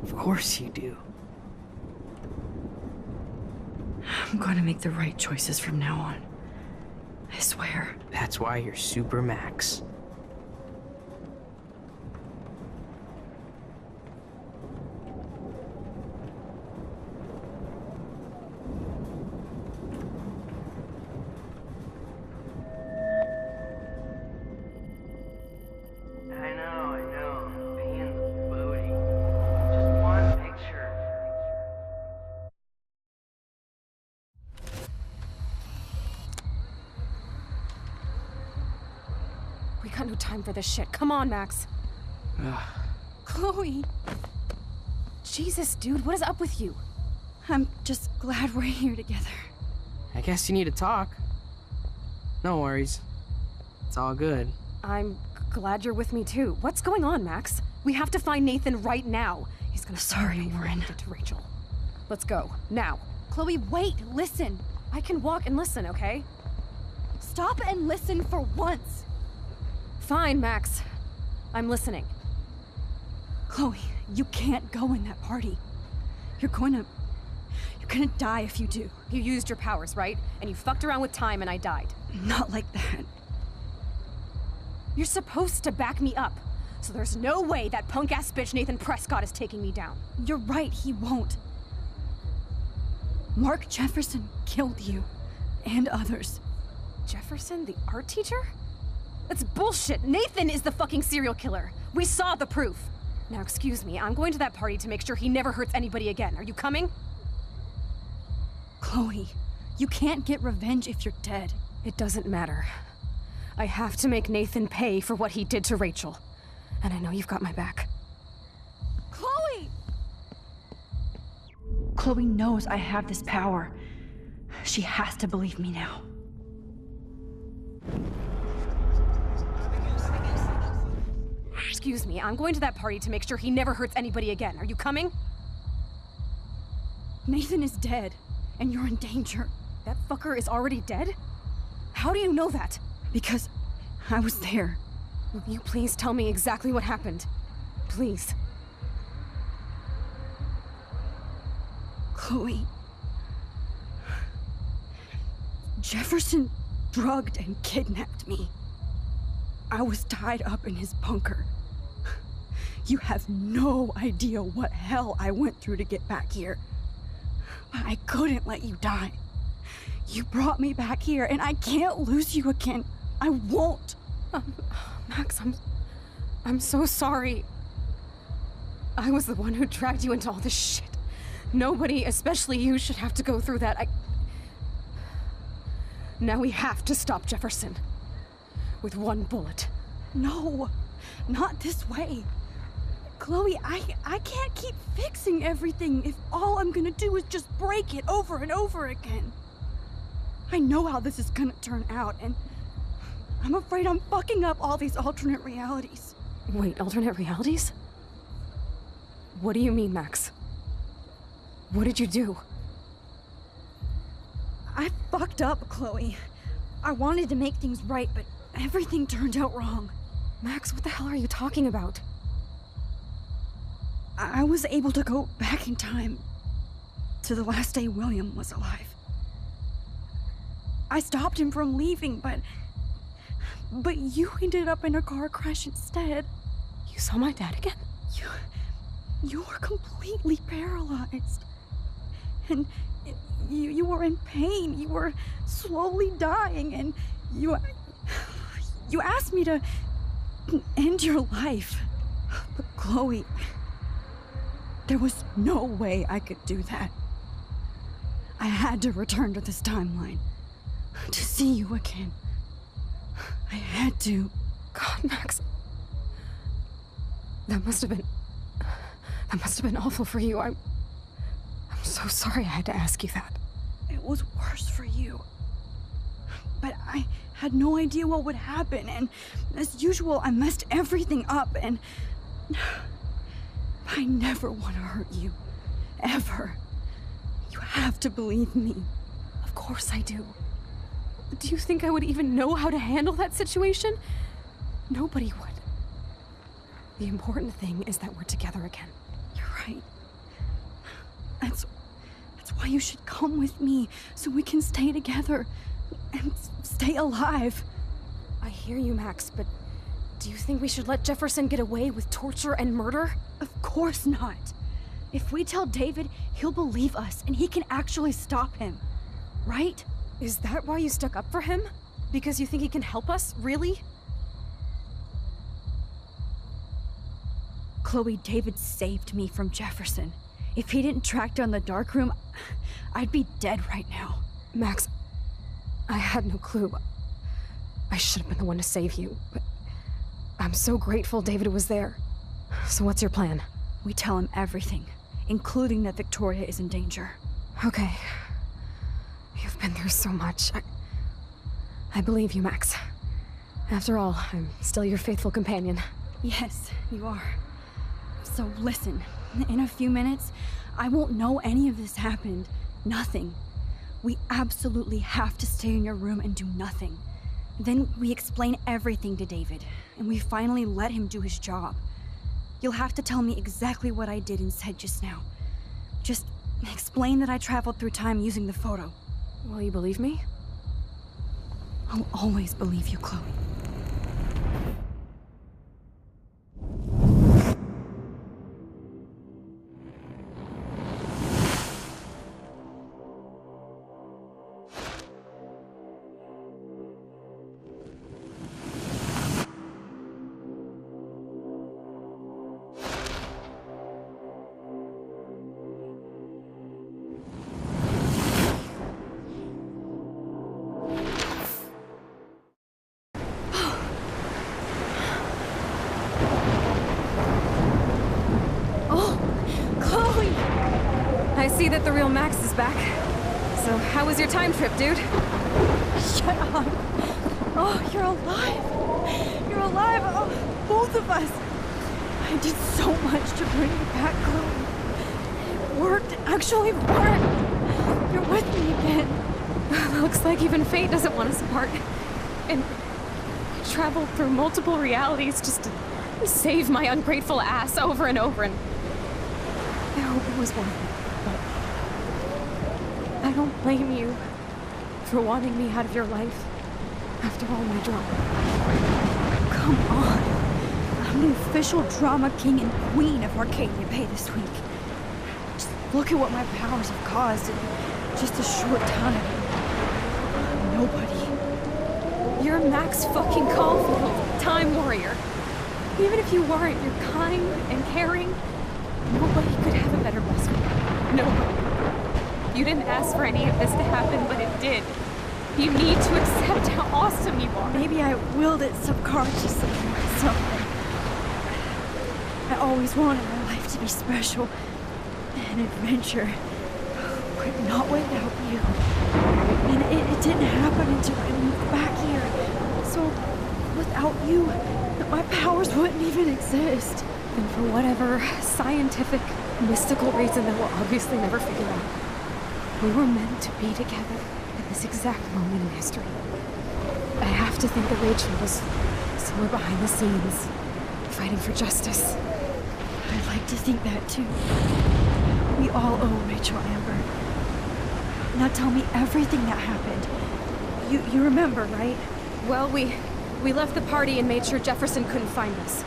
Of course you do. I'm going to make the right choices from now on. I swear. That's why you're Super Max. I know. Being the booty. Just one picture. We got no time for this shit. Come on, Max. Chloe. Jesus, dude, what is up with you? I'm just glad we're here together. I guess you need to talk. No worries. It's all good. I'm glad you're with me too. What's going on, Max? We have to find Nathan right now. He's gonna Sorry, Warren. to Rachel. Let's go, now. Chloe, wait, listen. I can walk and listen, okay? Stop and listen for once. Fine, Max. I'm listening. Chloe, you can't go in that party. You're gonna die if you do. You used your powers, right? And you fucked around with time and I died. Not like that. You're supposed to back me up. So there's no way that punk-ass bitch Nathan Prescott is taking me down. You're right, he won't. Mark Jefferson killed you. And others. Jefferson, the art teacher? That's bullshit! Nathan is the fucking serial killer! We saw the proof! Now excuse me, I'm going to that party to make sure he never hurts anybody again. Are you coming? Chloe, you can't get revenge if you're dead. It doesn't matter. I have to make Nathan pay for what he did to Rachel. And I know you've got my back. Chloe! Chloe knows I have this power. She has to believe me now. Excuse me, I'm going to that party to make sure he never hurts anybody again. Are you coming? Nathan is dead, and you're in danger. That fucker is already dead? How do you know that? Because I was there. Will you please tell me exactly what happened? Please. Chloe. Jefferson drugged and kidnapped me. I was tied up in his bunker. You have no idea what hell I went through to get back here. But I couldn't let you die. You brought me back here, and I can't lose you again. I won't. Max, I'm so sorry. I was the one who dragged you into all this shit. Nobody, especially you, should have to go through that. Now we have to stop Jefferson. With one bullet. No, not this way. Chloe, I can't keep fixing everything if all I'm gonna do is just break it over and over again. I know how this is gonna turn out, and I'm afraid I'm fucking up all these alternate realities. Wait, alternate realities? What do you mean, Max? What did you do? I fucked up, Chloe. I wanted to make things right, but everything turned out wrong. Max, what the hell are you talking about? I was able to go back in time to the last day William was alive. I stopped him from leaving, but you ended up in a car crash instead. You saw my dad again? You were completely paralyzed. And you were in pain. You were slowly dying, and you asked me to end your life. But Chloe, there was no way I could do that. I had to return to this timeline to see you again. I had to. God, Max. That must have been awful for you. I'm so sorry I had to ask you that. It was worse for you. But I had no idea what would happen, and as usual, I messed everything up, and I never want to hurt you. Ever. You have to believe me. Of course I do. Do you think I would even know how to handle that situation? Nobody would. The important thing is that we're together again. You're right. That's why you should come with me, so we can stay together and stay alive. I hear you, Max, but do you think we should let Jefferson get away with torture and murder? Of course not. If we tell David, he'll believe us, and he can actually stop him. Right? Is that why you stuck up for him? Because you think he can help us? Really? Chloe, David saved me from Jefferson. If he didn't track down the dark room, I'd be dead right now. Max, I had no clue. I should have been the one to save you, but I'm so grateful David was there. So what's your plan? We tell him everything, including that Victoria is in danger. Okay. You've been through so much. I believe you, Max. After all, I'm still your faithful companion. Yes, you are. So listen, in a few minutes, I won't know any of this happened. Nothing. We absolutely have to stay in your room and do nothing. Then we explain everything to David, and we finally let him do his job. You'll have to tell me exactly what I did and said just now. Just explain that I traveled through time using the photo. Will you believe me? I'll always believe you, Chloe. I see that the real Max is back. So, how was your time trip, dude? Shut up. Oh, you're alive. You're alive. Oh, both of us. I did so much to bring you back, Chloe. It worked. It actually worked. You're with me again. Looks like even fate doesn't want us apart. And I traveled through multiple realities just to save my ungrateful ass over and over, and I hope it was worth it. I don't blame you for wanting me out of your life after all my drama. Come on. I'm the official drama king and queen of Arcadia Bay this week. Just look at what my powers have caused in just a short time. Nobody. You're Max fucking Caulfield, Time Warrior. Even if you weren't, you're kind and caring. Nobody could have a better best friend. Nobody. You didn't ask for any of this to happen, but it did. You need to accept how awesome you are. Maybe I willed it subconsciously to myself. I always wanted my life to be special. An adventure. But not without you. And it didn't happen until I moved back here. So, without you, my powers wouldn't even exist. And for whatever scientific, mystical reason that we'll obviously never figure out, we were meant to be together at this exact moment in history. I have to think that Rachel was somewhere behind the scenes, fighting for justice. I'd like to think that too. We all owe Rachel Amber. Now tell me everything that happened. You remember, right? Well, we left the party and made sure Jefferson couldn't find us.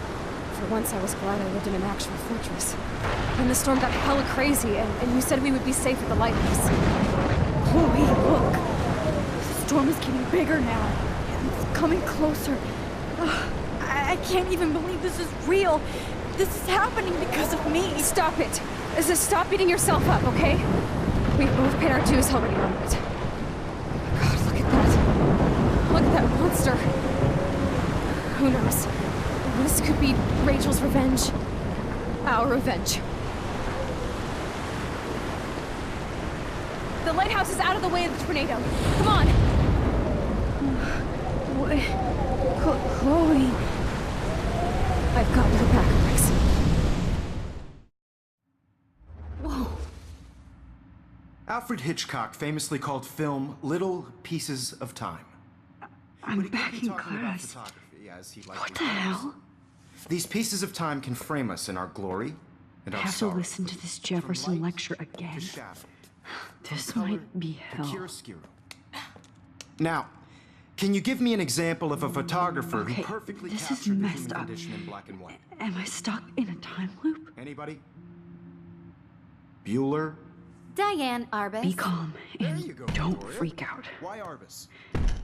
For once, I was glad I lived in an actual fortress. Then the storm got hella crazy, and you said we would be safe at the lighthouse. Chloe, look! The storm is getting bigger now, and it's coming closer. I can't even believe this is real. This is happening because of me. Stop it! Stop beating yourself up, okay? We've both paid our dues already on it. God, look at that. Look at that monster. Who knows? This could be Rachel's revenge. Our revenge. The lighthouse is out of the way of the tornado. Come on! Chloe... I've got your back, Max. Whoa. Alfred Hitchcock famously called film little pieces of time. I'm back in class. What the hell? These pieces of time can frame us in our glory and I our have to sorrow. listen to this Jefferson lecture again. This might be hell. Now, can you give me an example of a photographer who Okay, perfectly this is captured the messed human up. condition in black and white? Am I stuck in a time loop? Anybody? Bueller? Diane Arbus. Be calm and don't freak out. Why Arbus?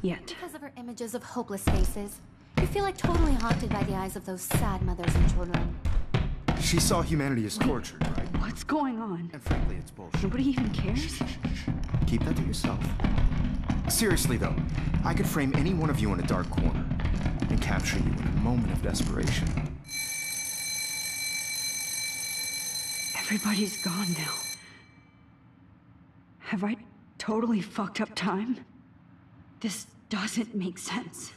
Yet. Because of her images of hopeless faces. You feel like totally haunted by the eyes of those sad mothers and children. She saw humanity as tortured, right? What's going on? And frankly, it's bullshit. Nobody even cares? Keep that to yourself. Seriously, though, I could frame any one of you in a dark corner and capture you in a moment of desperation. Everybody's gone now. Have I totally fucked up time? This doesn't make sense.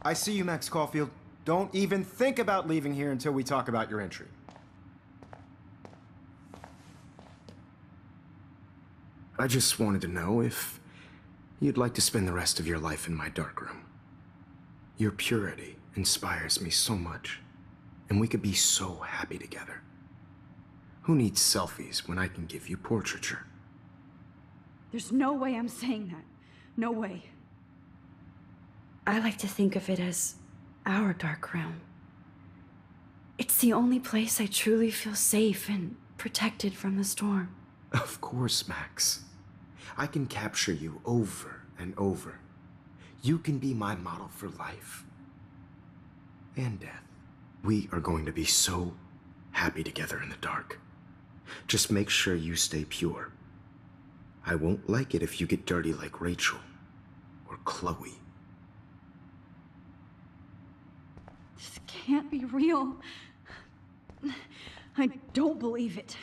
I see you, Max Caulfield. Don't even think about leaving here until we talk about your entry. I just wanted to know if you'd like to spend the rest of your life in my darkroom. Your purity inspires me so much, and we could be so happy together. Who needs selfies when I can give you portraiture? There's no way I'm saying that. No way. I like to think of it as our dark room. It's the only place I truly feel safe and protected from the storm. Of course, Max. I can capture you over and over. You can be my model for life and death. We are going to be so happy together in the dark. Just make sure you stay pure. I won't like it if you get dirty like Rachel or Chloe. This can't be real. I don't believe it.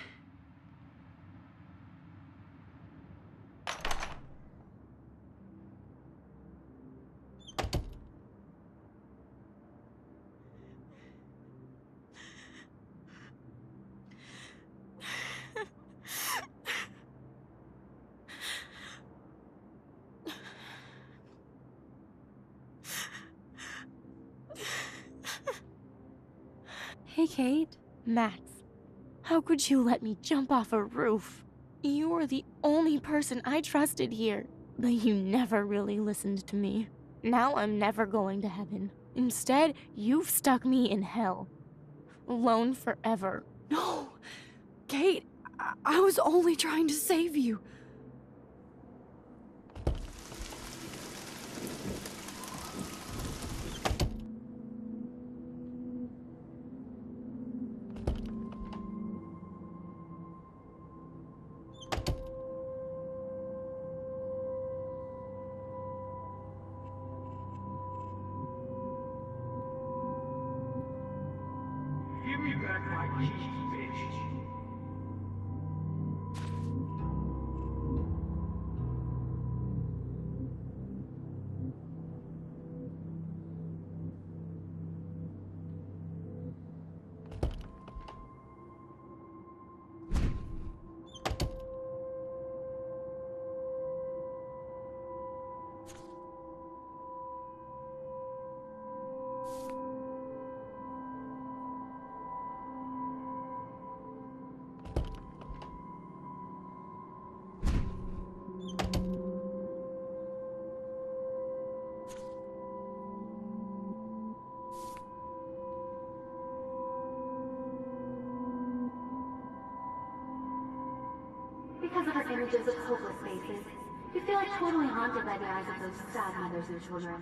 Hey, Kate. Max, how could you let me jump off a roof? You were the only person I trusted here, but you never really listened to me. Now I'm never going to heaven. Instead, you've stuck me in hell. Alone forever. No! Kate, I was only trying to save you. Give me back my keys, bitch. because of her images of hopeless faces, you feel like totally haunted by the eyes of those sad mothers and children.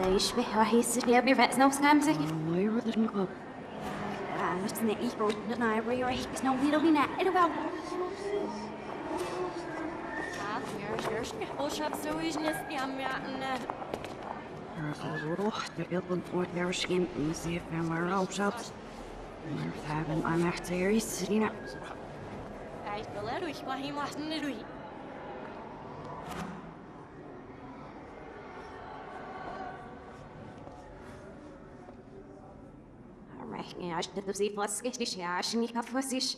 يشبه راح يصير بيرفع نفس نفسك. الله يرضى عنك. بس نعيش نعيش راح نسوي لنا إربع. وشاب سويش نسبي عم يعنا. روح يلا نفوت نرشين نسيف مرة وشابس. مرتابن أنا احتياري سرينا. عايش بلا روح وهي ما حسن روح. يعني عشان تدوسي فاسكش عشان يكفوسيش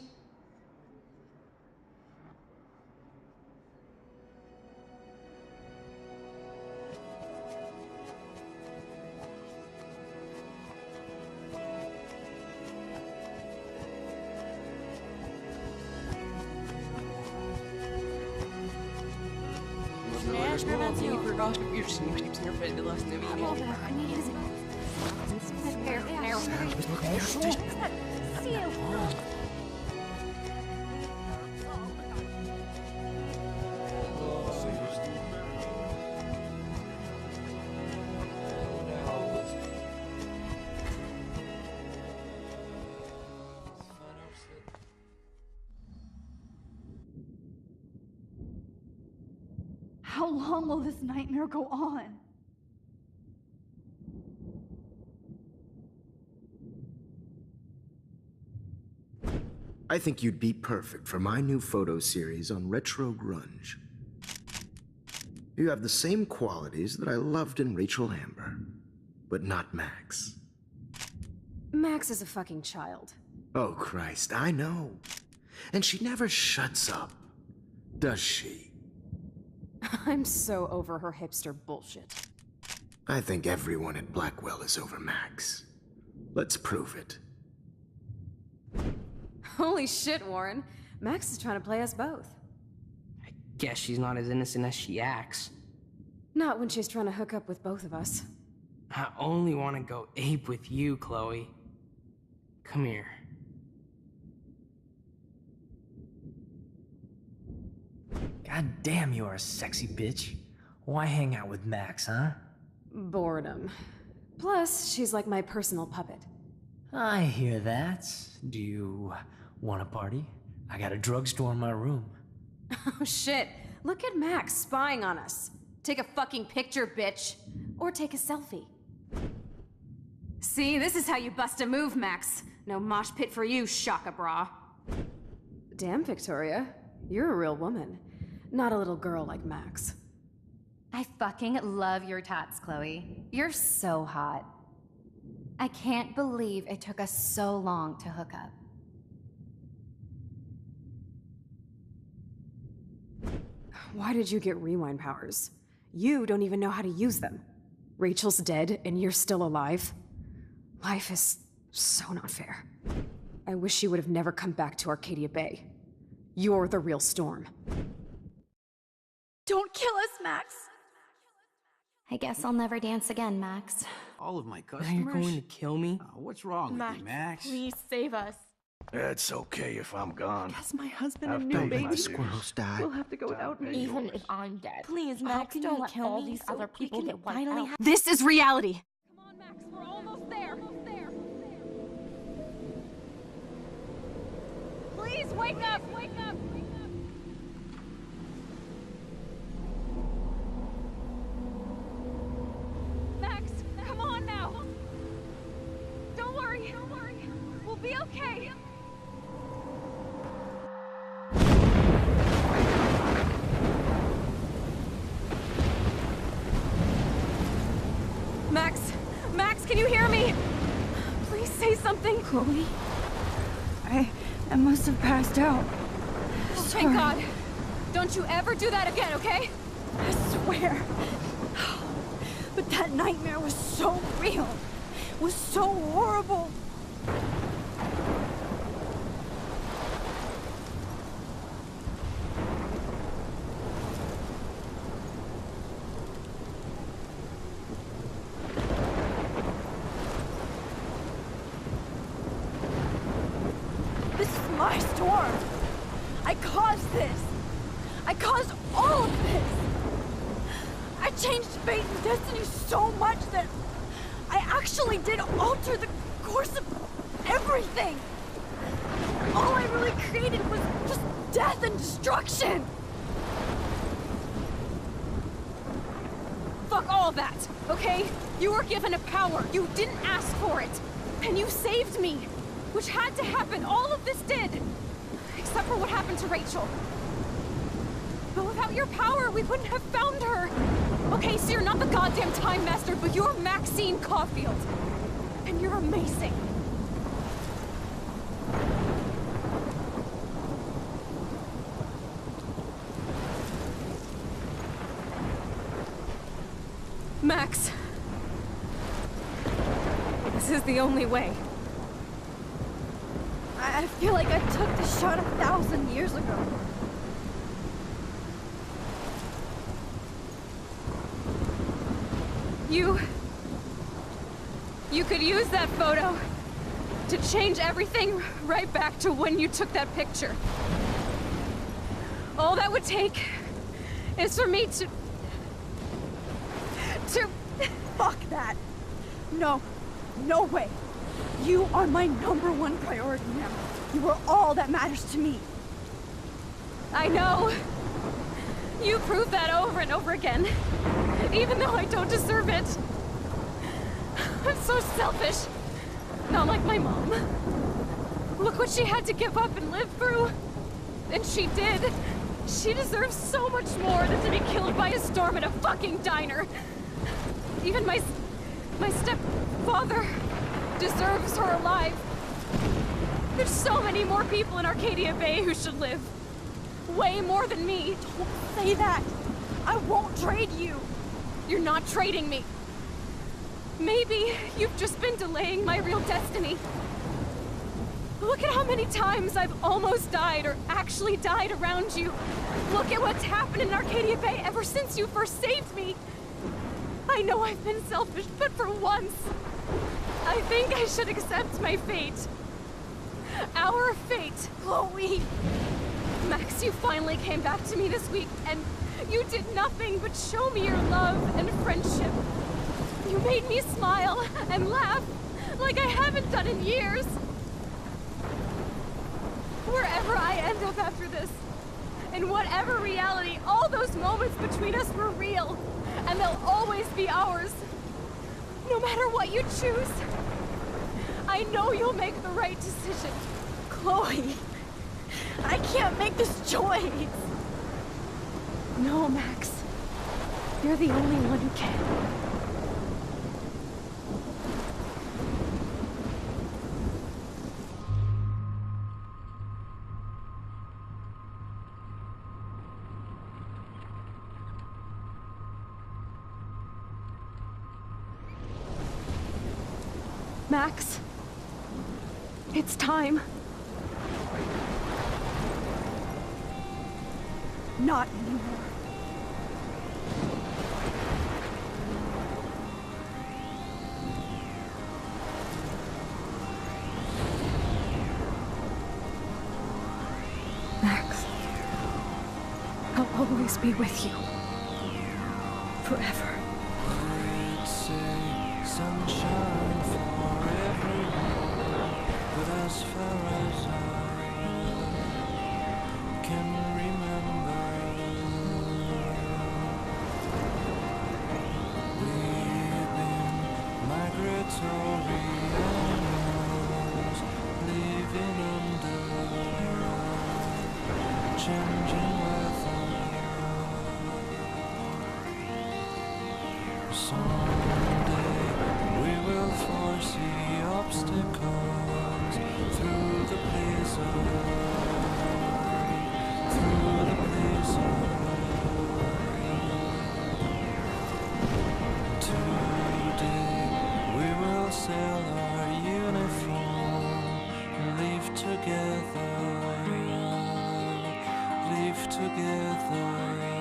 How long will this nightmare go on? I think you'd be perfect for my new photo series on retro grunge. You have the same qualities that I loved in Rachel Amber, but not Max. Max is a fucking child. Oh, Christ, I know. And she never shuts up, does she? I'm so over her hipster bullshit. I think everyone at Blackwell is over Max. Let's prove it. Holy shit, Warren. Max is trying to play us both. I guess she's not as innocent as she acts. Not when she's trying to hook up with both of us. I only want to go ape with you, Chloe. Come here. God damn, you are a sexy bitch. Why hang out with Max, huh? Boredom. Plus, she's like my personal puppet. I hear that. Do you want a party? I got a drugstore in my room. Oh shit. Look at Max spying on us. Take a fucking picture, bitch. Or take a selfie. See, this is how you bust a move, Max. No mosh pit for you, Shaka Bra. Damn, Victoria. You're a real woman. Not a little girl like Max. I fucking love your tats, Chloe. You're so hot. I can't believe it took us so long to hook up. Why did you get rewind powers? You don't even know how to use them. Rachel's dead and you're still alive. Life is so not fair. I wish she would have never come back to Arcadia Bay. You're the real Storm. Don't kill us, Max! I guess I'll never dance again, Max. All of my customers? Now you're going to kill me? What's wrong with you, Max? Please save us. It's okay if I'm gone. Yes, my husband I've and paid new my baby. dues. Squirrels died. We'll have to go without me. Even if I'm dead. Please, How Max, can don't you let kill all me these so other we people can get wiped finally out. This is reality! Come on, Max, we're almost there. Please wake up! Wake up! Max, come on now! Don't worry. We'll be okay. Max, can you hear me? Please say something. Chloe? I must have passed out. Oh, thank God. Don't you ever do that again, okay? I swear. But That nightmare was so real. It was so horrible. This is my storm. I caused this. I caused all of this. I changed fate and destiny so much that I actually did alter the course of everything. All I really created was just death and destruction. Fuck all that, okay? You were given a power. You didn't ask for it. And you saved me. Which had to happen. All of this did. Except for what happened to Rachel. But without your power, we wouldn't have found her. Okay, so you're not the goddamn Time Master, but you're Maxine Caulfield. And you're amazing. Max. This is the only way. I feel like I took the shot 1,000 years ago. You could use that photo to change everything right back to when you took that picture. All that would take is for me to... Fuck that. No. No way. You are my #1 priority now. You are all that matters to me. I know. You proved that over and over again. Even though I don't deserve it. I'm so selfish. Not like my mom. Look what she had to give up and live through. And she did. She deserves so much more than to be killed by a storm at a fucking diner. Even my stepfather deserves her alive. There's so many more people in Arcadia Bay who should live. Way more than me. Don't say that. I won't trade you. You're not trading me. Maybe you've just been delaying my real destiny. Look at how many times I've almost died or actually died around you. Look at what's happened in Arcadia Bay ever since you first saved me. I know I've been selfish, but for once, I think I should accept my fate. Our fate. Chloe! Max, you finally came back to me this week, and you did nothing but show me your love and friendship. You made me smile and laugh like I haven't done in years. Wherever I end up after this, in whatever reality, all those moments between us were real, and they'll always be ours. No matter what you choose, I know you'll make the right decision. Chloe, I can't make this choice. No, Max. You're the only one who can. Max, it's time. Not anymore. Max, I'll always be with you. Forever. Sunshine for everyone, but as far as I can remember, we've been migratory animals, living under changing weather. Someday we will foresee obstacles through the blizzard, through the blizzard. To sailor uniform. Leave together. Leave together.